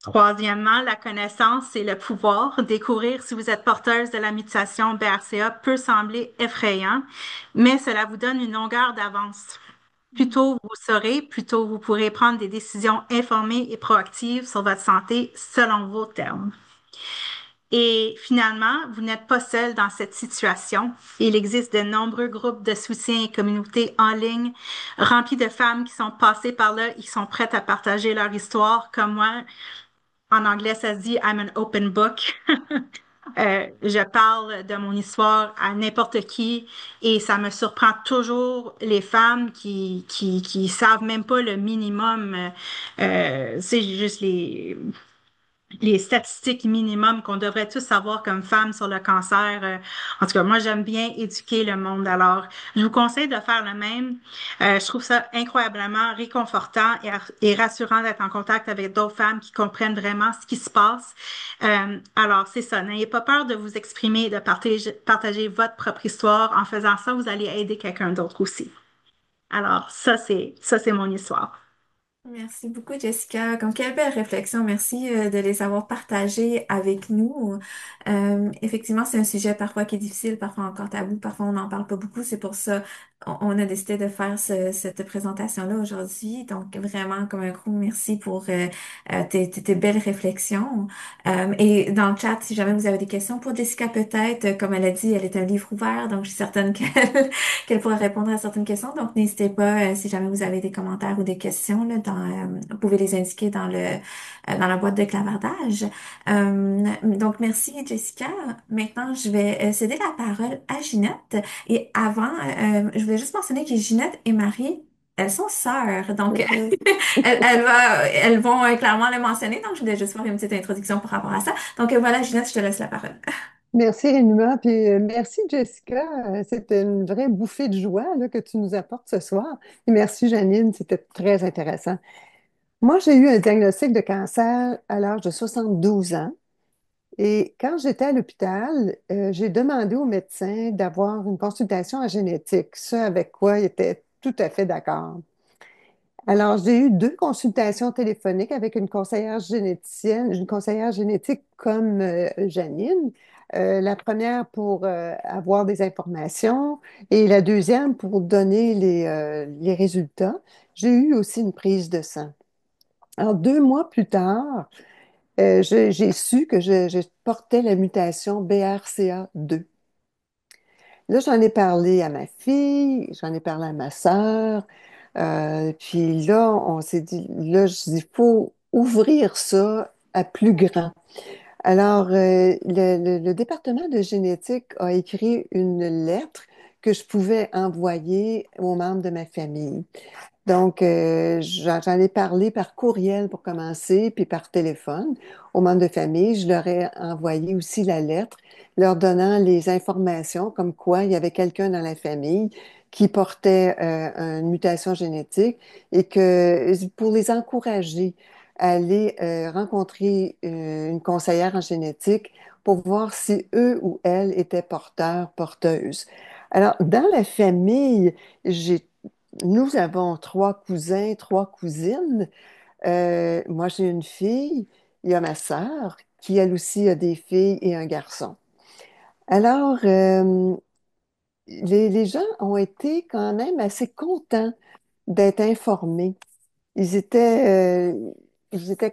Troisièmement, la connaissance et le pouvoir. Découvrir si vous êtes porteuse de la mutation BRCA peut sembler effrayant, mais cela vous donne une longueur d'avance. Plus tôt vous saurez, plus tôt vous pourrez prendre des décisions informées et proactives sur votre santé selon vos termes. Et finalement, vous n'êtes pas seul dans cette situation. Il existe de nombreux groupes de soutien et communautés en ligne remplis de femmes qui sont passées par là et qui sont prêtes à partager leur histoire. Comme moi, en anglais, ça se dit I'm an open book. Je parle de mon histoire à n'importe qui et ça me surprend toujours les femmes qui savent même pas le minimum. C'est juste les statistiques minimum qu'on devrait tous savoir comme femmes sur le cancer. En tout cas, moi, j'aime bien éduquer le monde. Alors, je vous conseille de faire le même. Je trouve ça incroyablement réconfortant et rassurant d'être en contact avec d'autres femmes qui comprennent vraiment ce qui se passe. Alors, c'est ça. N'ayez pas peur de vous exprimer, de partager votre propre histoire. En faisant ça, vous allez aider quelqu'un d'autre aussi. Alors, ça, c'est mon histoire. Merci beaucoup, Jessica. Comme quelle belle réflexion. Merci de les avoir partagées avec nous. Effectivement, c'est un sujet parfois qui est difficile, parfois encore tabou, parfois on n'en parle pas beaucoup. C'est pour ça on a décidé de faire cette présentation-là aujourd'hui. Donc, vraiment, comme un gros merci pour tes belles réflexions. Et dans le chat, si jamais vous avez des questions pour Jessica, peut-être, comme elle a dit, elle est un livre ouvert, donc je suis certaine qu'elle pourra répondre à certaines questions. Donc, n'hésitez pas, si jamais vous avez des commentaires ou des questions, là, vous pouvez les indiquer dans la boîte de clavardage. Donc, merci, Jessica. Maintenant, je vais céder la parole à Ginette. Et avant, je voulais juste mentionner que Ginette et Marie, elles sont sœurs. Donc, Mhm. elles vont clairement le mentionner. Donc, je voulais juste faire une petite introduction par rapport à ça. Donc, voilà, Ginette, je te laisse la parole. Merci Rénuma, puis merci Jessica. C'était une vraie bouffée de joie là, que tu nous apportes ce soir. Et merci Janine, c'était très intéressant. Moi, j'ai eu un diagnostic de cancer à l'âge de 72 ans. Et quand j'étais à l'hôpital, j'ai demandé au médecin d'avoir une consultation en génétique, ce avec quoi il était tout à fait d'accord. Alors, j'ai eu 2 consultations téléphoniques avec une conseillère généticienne, une conseillère génétique comme Janine. La première pour avoir des informations et la deuxième pour donner les résultats. J'ai eu aussi une prise de sang. Alors, 2 mois plus tard, j'ai su que je portais la mutation BRCA2. Là, j'en ai parlé à ma fille, j'en ai parlé à ma sœur. Puis là, on s'est dit, là, je dis, il faut ouvrir ça à plus grand. Alors, le département de génétique a écrit une lettre que je pouvais envoyer aux membres de ma famille. Donc, j'en ai parlé par courriel pour commencer, puis par téléphone aux membres de famille. Je leur ai envoyé aussi la lettre, leur donnant les informations comme quoi il y avait quelqu'un dans la famille qui portait une mutation génétique et que pour les encourager à aller rencontrer une conseillère en génétique pour voir si eux ou elles étaient porteurs, porteuses. Alors, dans la famille, j'ai nous avons 3 cousins, 3 cousines. Moi, j'ai une fille. Il y a ma sœur qui, elle aussi, a des filles et un garçon. Alors, les gens ont été quand même assez contents d'être informés. ils étaient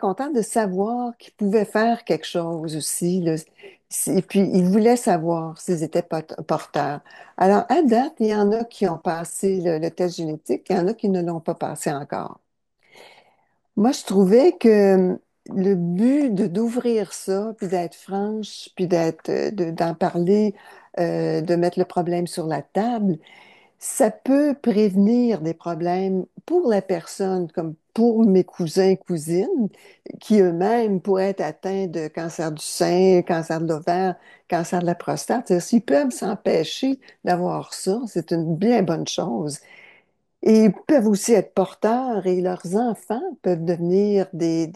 contents de savoir qu'ils pouvaient faire quelque chose aussi, là. Et puis, ils voulaient savoir s'ils étaient porteurs. Alors, à date, il y en a qui ont passé le test génétique, il y en a qui ne l'ont pas passé encore. Moi, je trouvais que le but d'ouvrir ça, puis d'être franche, puis d'en parler, de mettre le problème sur la table, ça peut prévenir des problèmes pour la personne, comme pour mes cousins et cousines, qui eux-mêmes pourraient être atteints de cancer du sein, cancer de l'ovaire, cancer de la prostate. C'est-à-dire, s'ils peuvent s'empêcher d'avoir ça, c'est une bien bonne chose. Et ils peuvent aussi être porteurs et leurs enfants peuvent devenir des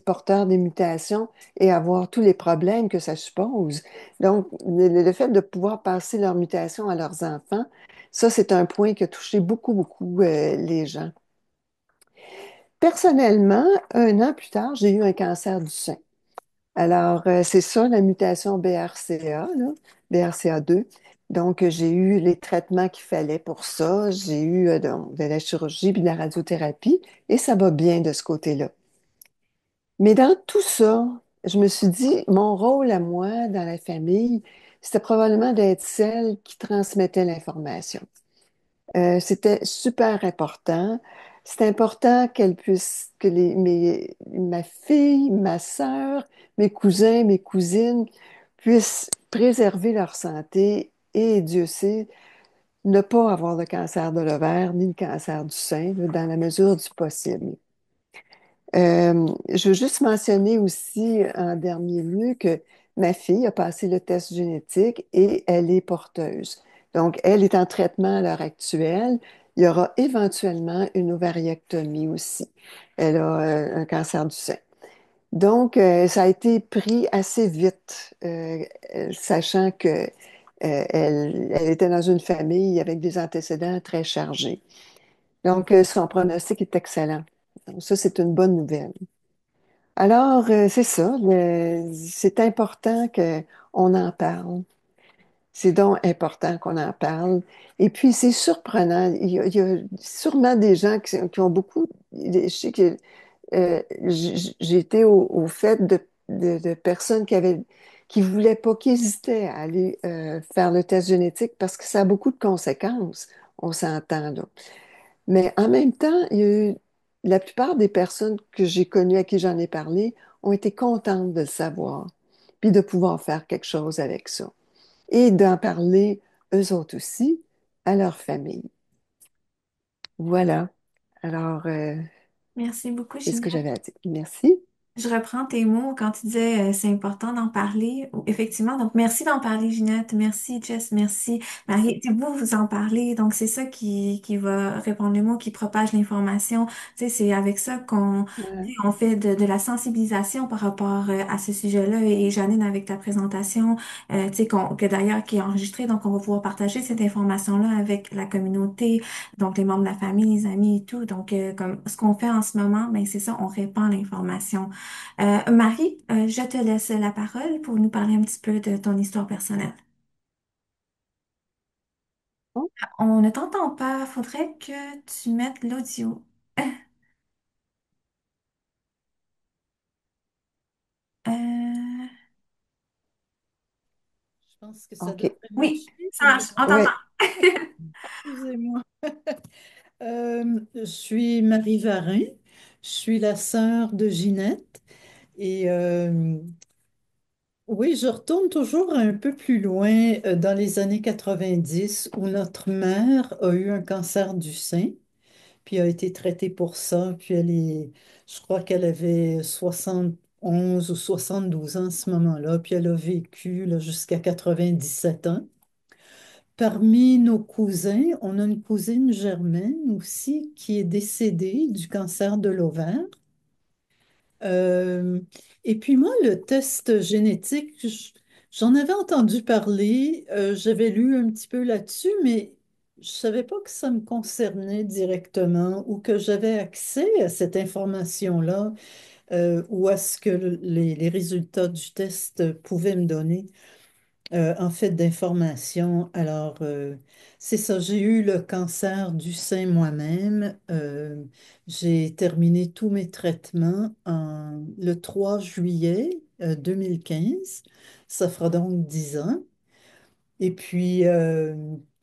porteurs des mutations et avoir tous les problèmes que ça suppose. Donc, le fait de pouvoir passer leurs mutations à leurs enfants, ça, c'est un point qui a touché beaucoup, beaucoup les gens. Personnellement, un an plus tard, j'ai eu un cancer du sein. Alors, c'est ça, la mutation BRCA, là, BRCA2. Donc, j'ai eu les traitements qu'il fallait pour ça. J'ai eu donc, de la chirurgie puis de la radiothérapie et ça va bien de ce côté-là. Mais dans tout ça, je me suis dit, mon rôle à moi dans la famille, c'était probablement d'être celle qui transmettait l'information. C'était super important. C'est important qu'elle puisse, que ma fille, ma sœur, mes cousins, mes cousines puissent préserver leur santé et, Dieu sait, ne pas avoir le cancer de l'ovaire ni le cancer du sein, là, dans la mesure du possible. Je veux juste mentionner aussi en dernier lieu que ma fille a passé le test génétique et elle est porteuse. Donc, elle est en traitement à l'heure actuelle. Il y aura éventuellement une ovariectomie aussi. Elle a un cancer du sein. Donc, ça a été pris assez vite, sachant que elle était dans une famille avec des antécédents très chargés. Donc, son pronostic est excellent. Donc, ça, c'est une bonne nouvelle. Alors, c'est ça, c'est important qu'on en parle. C'est donc important qu'on en parle. Et puis, c'est surprenant. Il y a sûrement des gens qui ont beaucoup. Je sais que j'ai été au fait de personnes qui voulaient pas, qui hésitaient à aller faire le test génétique parce que ça a beaucoup de conséquences. On s'entend, là. Mais en même temps, il y a eu, la plupart des personnes que j'ai connues, à qui j'en ai parlé, ont été contentes de le savoir, puis de pouvoir faire quelque chose avec ça. Et d'en parler, eux autres aussi, à leur famille. Voilà. Alors, Merci beaucoup, c'est ce que Ginette. j'avais à dire. Merci. Je reprends tes mots quand tu disais c'est important d'en parler. Effectivement, donc merci d'en parler, Ginette. Merci, Jess. Merci, Marie. Tu sais, vous en parlez. Donc, c'est ça qui va répondre les mots, qui propage l'information. Tu sais, c'est avec ça qu'on tu Ouais, sais, on fait de la sensibilisation par rapport à ce sujet-là. Et Janine, avec ta présentation, tu sais, que d'ailleurs qui est enregistrée, donc on va pouvoir partager cette information-là avec la communauté, donc les membres de la famille, les amis et tout. Donc, comme ce qu'on fait en ce moment, ben c'est ça, on répand l'information. Marie, je te laisse la parole pour nous parler un petit peu de ton histoire personnelle. bon, On ne t'entend pas, faudrait que tu mettes l'audio. Euh, Je pense que ça OK. devrait oui, marcher. ça marche, on t'entend. Ouais. Excusez-moi. Je suis Marie Varin. Je suis la sœur de Ginette. Et oui, je retourne toujours un peu plus loin dans les années 90 où notre mère a eu un cancer du sein, puis a été traitée pour ça. Puis je crois qu'elle avait 71 ou 72 ans à ce moment-là. Puis elle a vécu là, jusqu'à 97 ans. Parmi nos cousins, on a une cousine Germaine aussi qui est décédée du cancer de l'ovaire. Euh, et puis moi, le test génétique, j'en avais entendu parler, j'avais lu un petit peu là-dessus, mais je savais pas que ça me concernait directement ou que j'avais accès à cette information-là ou à ce que les résultats du test pouvaient me donner. en fait d'information. Alors, c'est ça, j'ai eu le cancer du sein moi-même. J'ai terminé tous mes traitements le 3 juillet 2015. Ça fera donc 10 ans. Et puis,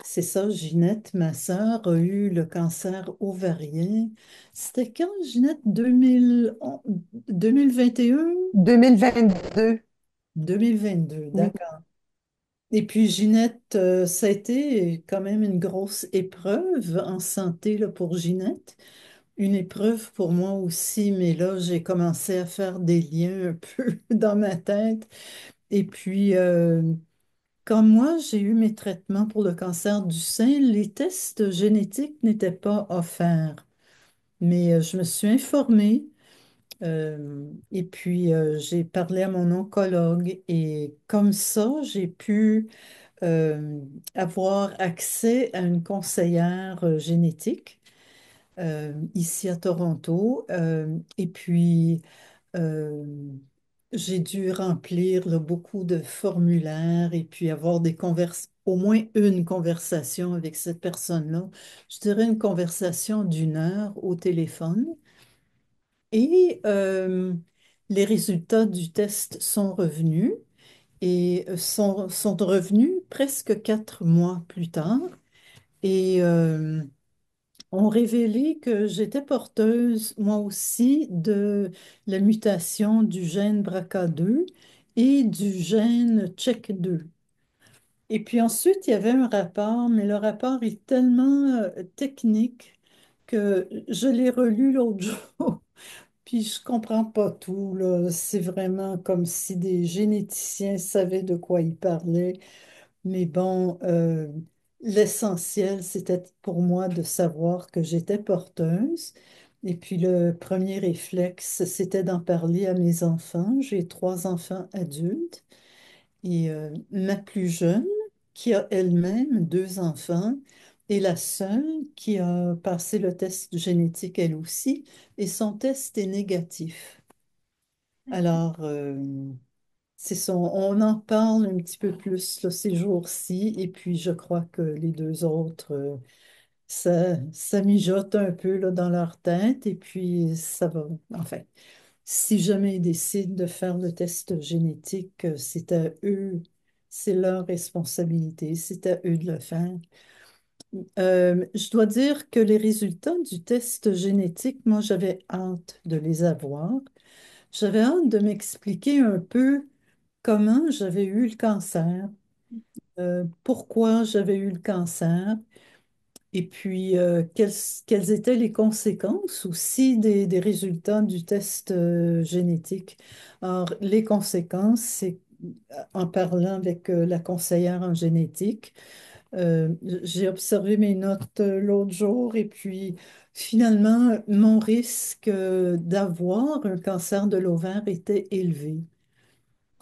c'est ça, Ginette, ma sœur, a eu le cancer ovarien. C'était quand, Ginette? 2021? 2022. 2022, Oui. d'accord. Et puis Ginette, ça a été quand même une grosse épreuve en santé là, pour Ginette. Une épreuve pour moi aussi, mais là, j'ai commencé à faire des liens un peu dans ma tête. Et puis, quand moi, j'ai eu mes traitements pour le cancer du sein, les tests génétiques n'étaient pas offerts. Mais je me suis informée et puis j'ai parlé à mon oncologue et comme ça, j'ai pu euh, avoir accès à une conseillère génétique ici à Toronto. Et puis, euh, j'ai dû remplir là, beaucoup de formulaires et puis avoir au moins une conversation avec cette personne-là. Je dirais une conversation d'1 heure au téléphone. Et les résultats du test sont revenus et sont revenus presque 4 mois plus tard et ont révélé que j'étais porteuse, moi aussi, de la mutation du gène BRCA2 et du gène CHEK2. Et puis ensuite, il y avait un rapport, mais le rapport est tellement technique que je l'ai relu l'autre jour. Puis je comprends pas tout, là. C'est vraiment comme si des généticiens savaient de quoi ils parlaient. Mais bon, l'essentiel, c'était pour moi de savoir que j'étais porteuse. Et puis le premier réflexe, c'était d'en parler à mes enfants. J'ai 3 enfants adultes. Et ma plus jeune, qui a elle-même 2 enfants, est la seule qui a passé le test génétique elle aussi, et son test est négatif. Alors, c'est ça, on en parle un petit peu plus là, ces jours-ci, et puis je crois que les deux autres, ça mijote un peu là, dans leur tête, et puis ça va. Enfin, si jamais ils décident de faire le test génétique, c'est à eux, c'est leur responsabilité, c'est à eux de le faire. Je dois dire que les résultats du test génétique, moi, j'avais hâte de les avoir. J'avais hâte de m'expliquer un peu comment j'avais eu le cancer, pourquoi j'avais eu le cancer, et puis quelles étaient les conséquences aussi des résultats du test génétique. Alors, les conséquences, c'est en parlant avec la conseillère en génétique, j'ai observé mes notes l'autre jour et puis finalement, mon risque d'avoir un cancer de l'ovaire était élevé.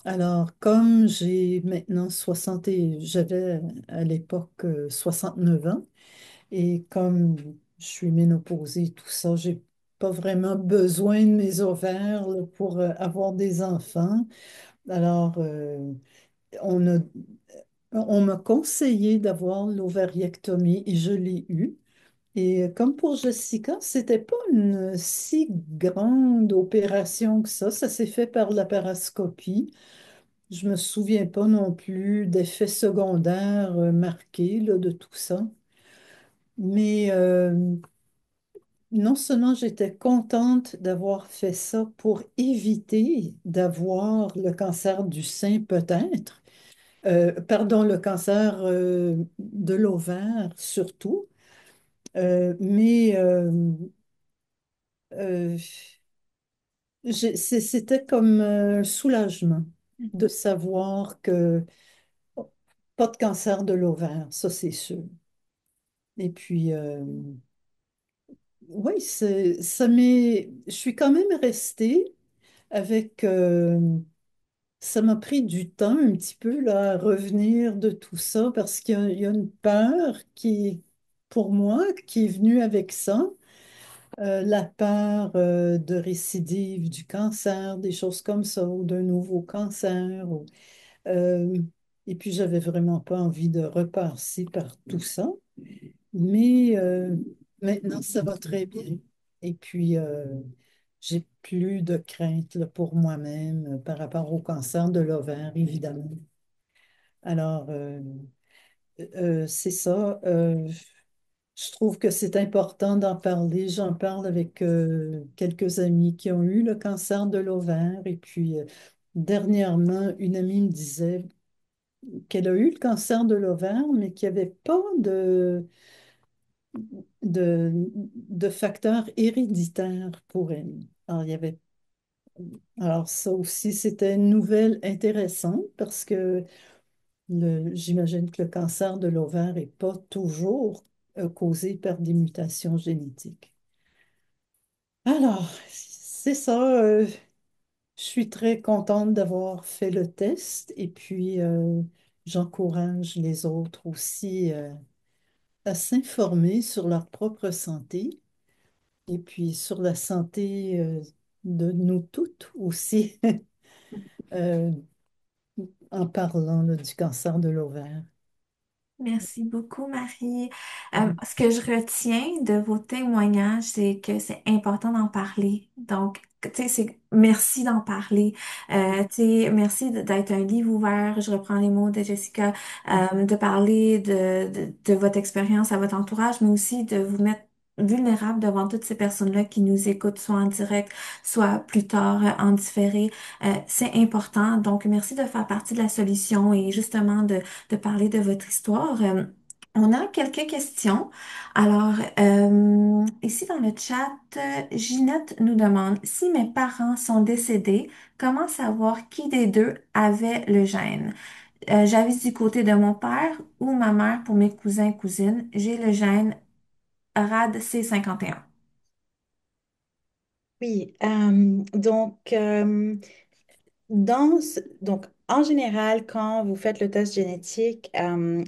Alors, comme j'ai maintenant 60 j'avais à l'époque 69 ans, et comme je suis ménopausée, tout ça, j'ai pas vraiment besoin de mes ovaires là, pour avoir des enfants. Alors, on a, on m'a conseillé d'avoir l'ovariectomie et je l'ai eu. Et comme pour Jessica, c'était pas une si grande opération que ça s'est fait par laparoscopie. Je me souviens pas non plus d'effets secondaires marqués là, de tout ça. Mais non seulement j'étais contente d'avoir fait ça pour éviter d'avoir le cancer du sein peut-être, pardon, le cancer de l'ovaire surtout, mais euh, c'était comme un soulagement de savoir que oh, pas de cancer de l'ovaire, ça c'est sûr. Et puis, oui, je suis quand même restée avec, ça m'a pris du temps un petit peu là, à revenir de tout ça parce il y a une peur qui, pour moi, qui est venue avec ça. La peur de récidive du cancer, des choses comme ça, ou d'un nouveau cancer. Et puis, j'avais vraiment pas envie de repasser par tout ça. Mais maintenant, ça va très bien. Et puis, j'ai plus de crainte là, pour moi-même par rapport au cancer de l'ovaire, évidemment. Alors, c'est ça. Je trouve que c'est important d'en parler. J'en parle avec quelques amis qui ont eu le cancer de l'ovaire. Et puis, dernièrement, une amie me disait qu'elle a eu le cancer de l'ovaire, mais qu'il n'y avait pas de facteurs héréditaires pour elle. Alors, alors ça aussi, c'était une nouvelle intéressante parce que j'imagine que le cancer de l'ovaire n'est pas toujours causé par des mutations génétiques. Alors, c'est ça. Je suis très contente d'avoir fait le test et puis j'encourage les autres aussi à s'informer sur leur propre santé et puis sur la santé de nous toutes aussi euh, en parlant là, du cancer de l'ovaire. Merci beaucoup, Marie. Ce que je retiens de vos témoignages, c'est que c'est important d'en parler. Donc, tu sais, c'est merci d'en parler. Tu sais, merci d'être un livre ouvert. Je reprends les mots de Jessica, de parler de votre expérience à votre entourage, mais aussi de vous mettre vulnérable devant toutes ces personnes-là qui nous écoutent, soit en direct, soit plus tard en différé. C'est important. Donc, merci de faire partie de la solution et justement de parler de votre histoire. On a quelques questions. Alors, ici dans le chat, Ginette nous demande, si mes parents sont décédés, comment savoir qui des deux avait le gène? J'avais du côté de mon père ou ma mère pour mes cousins et cousines. J'ai le gène RAD C51. Oui, donc, en général, quand vous faites le test génétique,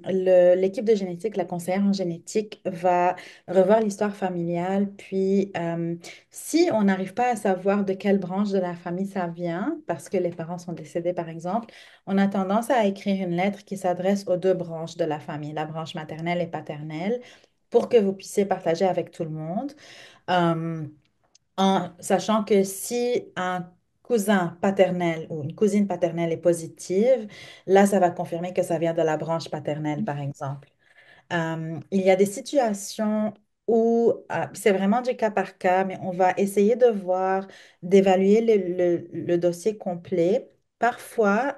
l'équipe de génétique, la conseillère en génétique, va revoir l'histoire familiale. Puis, si on n'arrive pas à savoir de quelle branche de la famille ça vient, parce que les parents sont décédés, par exemple, on a tendance à écrire une lettre qui s'adresse aux deux branches de la famille, la branche maternelle et paternelle, pour que vous puissiez partager avec tout le monde. Euh, en sachant que si un cousin paternel ou une cousine paternelle est positive, là, ça va confirmer que ça vient de la branche paternelle, par exemple. Il y a des situations où c'est vraiment du cas par cas, mais on va essayer de voir, d'évaluer le dossier complet. Parfois,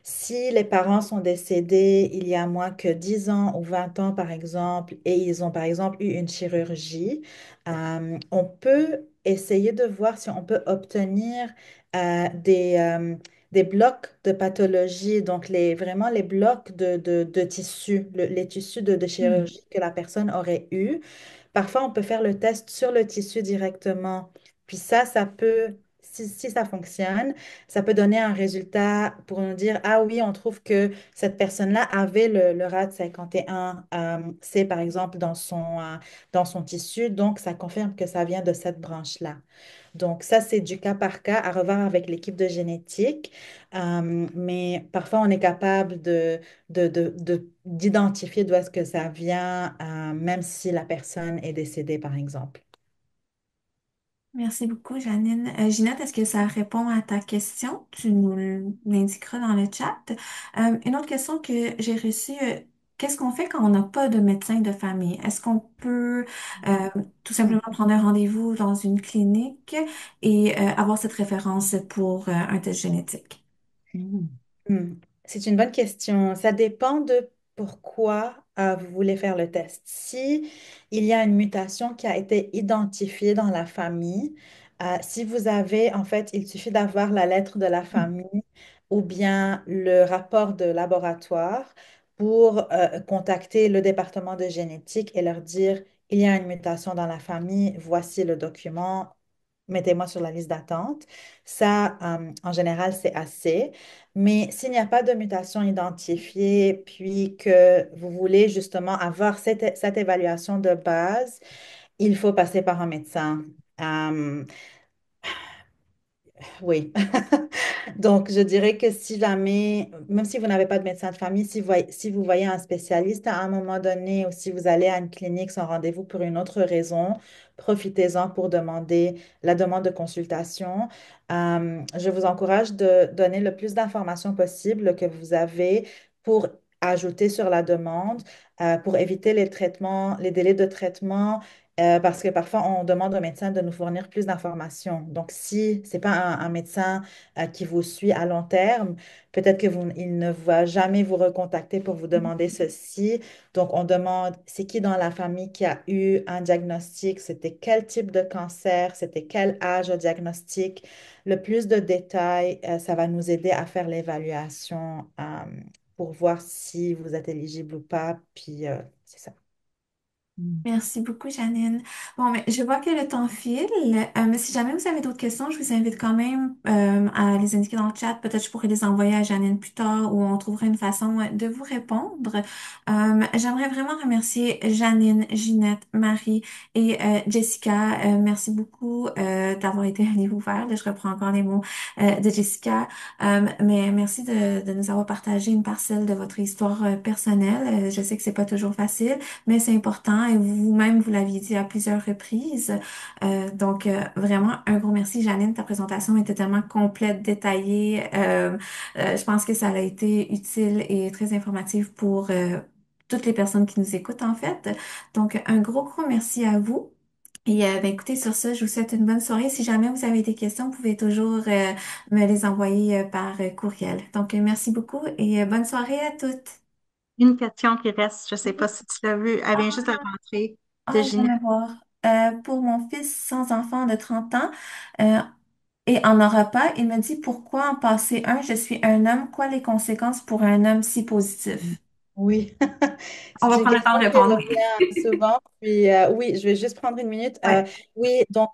si les parents sont décédés il y a moins que 10 ans ou 20 ans, par exemple, et ils ont, par exemple, eu une chirurgie, on peut essayer de voir si on peut obtenir des blocs de pathologie, donc vraiment les blocs de tissus, les tissus de Hmm. chirurgie que la personne aurait eu. Parfois, on peut faire le test sur le tissu directement. Puis ça peut, si ça fonctionne, ça peut donner un résultat pour nous dire, ah oui, on trouve que cette personne-là avait le RAD 51, c'est par exemple dans son tissu, donc ça confirme que ça vient de cette branche-là. Donc ça, c'est du cas par cas à revoir avec l'équipe de génétique. Mais parfois, on est capable d'identifier d'où est-ce que ça vient, même si la personne est décédée, par exemple. Merci beaucoup, Janine. Ginette, est-ce que ça répond à ta question? Tu nous l'indiqueras dans le chat. Une autre question que j'ai reçue, qu'est-ce qu'on fait quand on n'a pas de médecin de famille? Est-ce qu'on peut tout simplement prendre un rendez-vous dans une clinique et avoir cette référence pour un test génétique? Hmm. Hmm. C'est une bonne question. Ça dépend de pourquoi vous voulez faire le test. Si il y a une mutation qui a été identifiée dans la famille, si vous avez, en fait, il suffit d'avoir la lettre de la famille ou bien le rapport de laboratoire pour contacter le département de génétique et leur dire, il y a une mutation dans la famille, voici le document, mettez-moi sur la liste d'attente. Ça, en général, c'est assez. Mais s'il n'y a pas de mutation identifiée, puis que vous voulez justement avoir cette évaluation de base, il faut passer par un médecin. Euh, oui. Donc, je dirais que si jamais, même si vous n'avez pas de médecin de famille, si vous voyez un spécialiste à un moment donné ou si vous allez à une clinique sans rendez-vous pour une autre raison, profitez-en pour demander la demande de consultation. Je vous encourage de donner le plus d'informations possible que vous avez pour ajouter sur la demande, pour éviter les traitements, les délais de traitement. Parce que parfois, on demande au médecin de nous fournir plus d'informations. Donc, si ce n'est pas un médecin qui vous suit à long terme, peut-être il ne va jamais vous recontacter pour vous demander ceci. Donc, on demande, c'est qui dans la famille qui a eu un diagnostic, c'était quel type de cancer, c'était quel âge au diagnostic. Le plus de détails, ça va nous aider à faire l'évaluation pour voir si vous êtes éligible ou pas. Puis, c'est ça. Merci beaucoup, Janine. Bon, mais je vois que le temps file, mais si jamais vous avez d'autres questions, je vous invite quand même à les indiquer dans le chat. Peut-être je pourrais les envoyer à Janine plus tard ou on trouvera une façon de vous répondre. J'aimerais vraiment remercier Janine, Ginette, Marie et Jessica. Merci beaucoup d'avoir été à livre ouvert. Là, je reprends encore les mots de Jessica. Mais merci de nous avoir partagé une parcelle de votre histoire personnelle. Je sais que c'est pas toujours facile mais c'est important et vous-même, vous l'aviez dit à plusieurs reprises. Vraiment, un gros merci, Janine. Ta présentation était tellement complète, détaillée. Je pense que ça a été utile et très informatif pour toutes les personnes qui nous écoutent, en fait. Donc, un gros merci à vous. Et écoutez, sur ça, je vous souhaite une bonne soirée. Si jamais vous avez des questions, vous pouvez toujours me les envoyer par courriel. Donc, merci beaucoup et bonne soirée à toutes. Une question qui reste, je sais pas si tu l'as vu, elle vient juste de rentrer de Ah, je Ginette. viens de voir. Pour mon fils sans enfant de 30 ans euh, et en aura pas, il me dit pourquoi en passer un, je suis un homme, quoi les conséquences pour un homme si positif? Oui, On c'est va une prendre le temps question de qui répondre, oui. revient souvent. Puis oui, je vais juste prendre une minute. Ouais. Oui, donc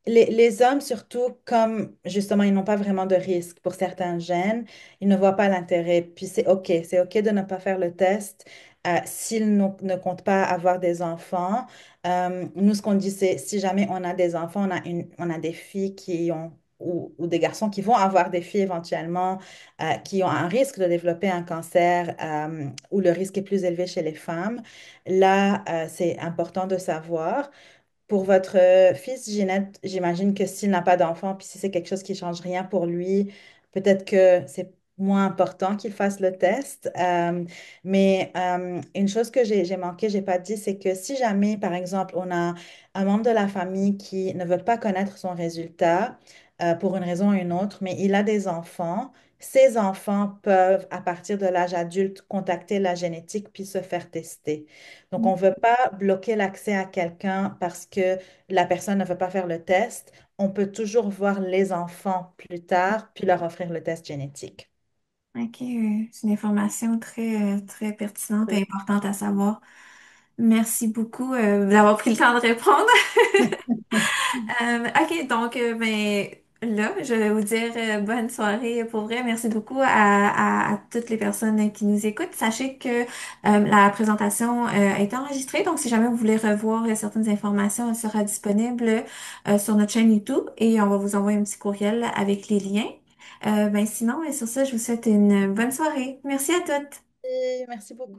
les hommes, surtout, comme justement, ils n'ont pas vraiment de risque pour certains gènes, ils ne voient pas l'intérêt. Puis c'est OK de ne pas faire le test s'ils ne comptent pas avoir des enfants. Nous, ce qu'on dit, c'est si jamais on a des enfants, on a des filles qui ont, ou des garçons qui vont avoir des filles éventuellement qui ont un risque de développer un cancer où le risque est plus élevé chez les femmes. Là, c'est important de savoir. Pour votre fils, Ginette, j'imagine que s'il n'a pas d'enfant, puis si c'est quelque chose qui change rien pour lui, peut-être que c'est moins important qu'il fasse le test. Mais une chose que j'ai manqué, j'ai pas dit, c'est que si jamais, par exemple, on a un membre de la famille qui ne veut pas connaître son résultat pour une raison ou une autre, mais il a des enfants, ces enfants peuvent, à partir de l'âge adulte, contacter la génétique puis se faire tester. Donc, on ne veut pas bloquer l'accès à quelqu'un parce que la personne ne veut pas faire le test. On peut toujours voir les enfants plus tard, puis leur offrir le test génétique. Ok, c'est une information très pertinente et Oui. importante à savoir. Merci beaucoup d'avoir pris le temps de répondre. Ok, donc ben, là, je vais vous dire bonne soirée pour vrai. Merci beaucoup à toutes les personnes qui nous écoutent. Sachez que la présentation a été enregistrée, donc si jamais vous voulez revoir certaines informations, elle sera disponible sur notre chaîne YouTube et on va vous envoyer un petit courriel avec les liens. Ben sinon, sur ça, je vous souhaite une bonne soirée. Merci à toutes. Et merci beaucoup.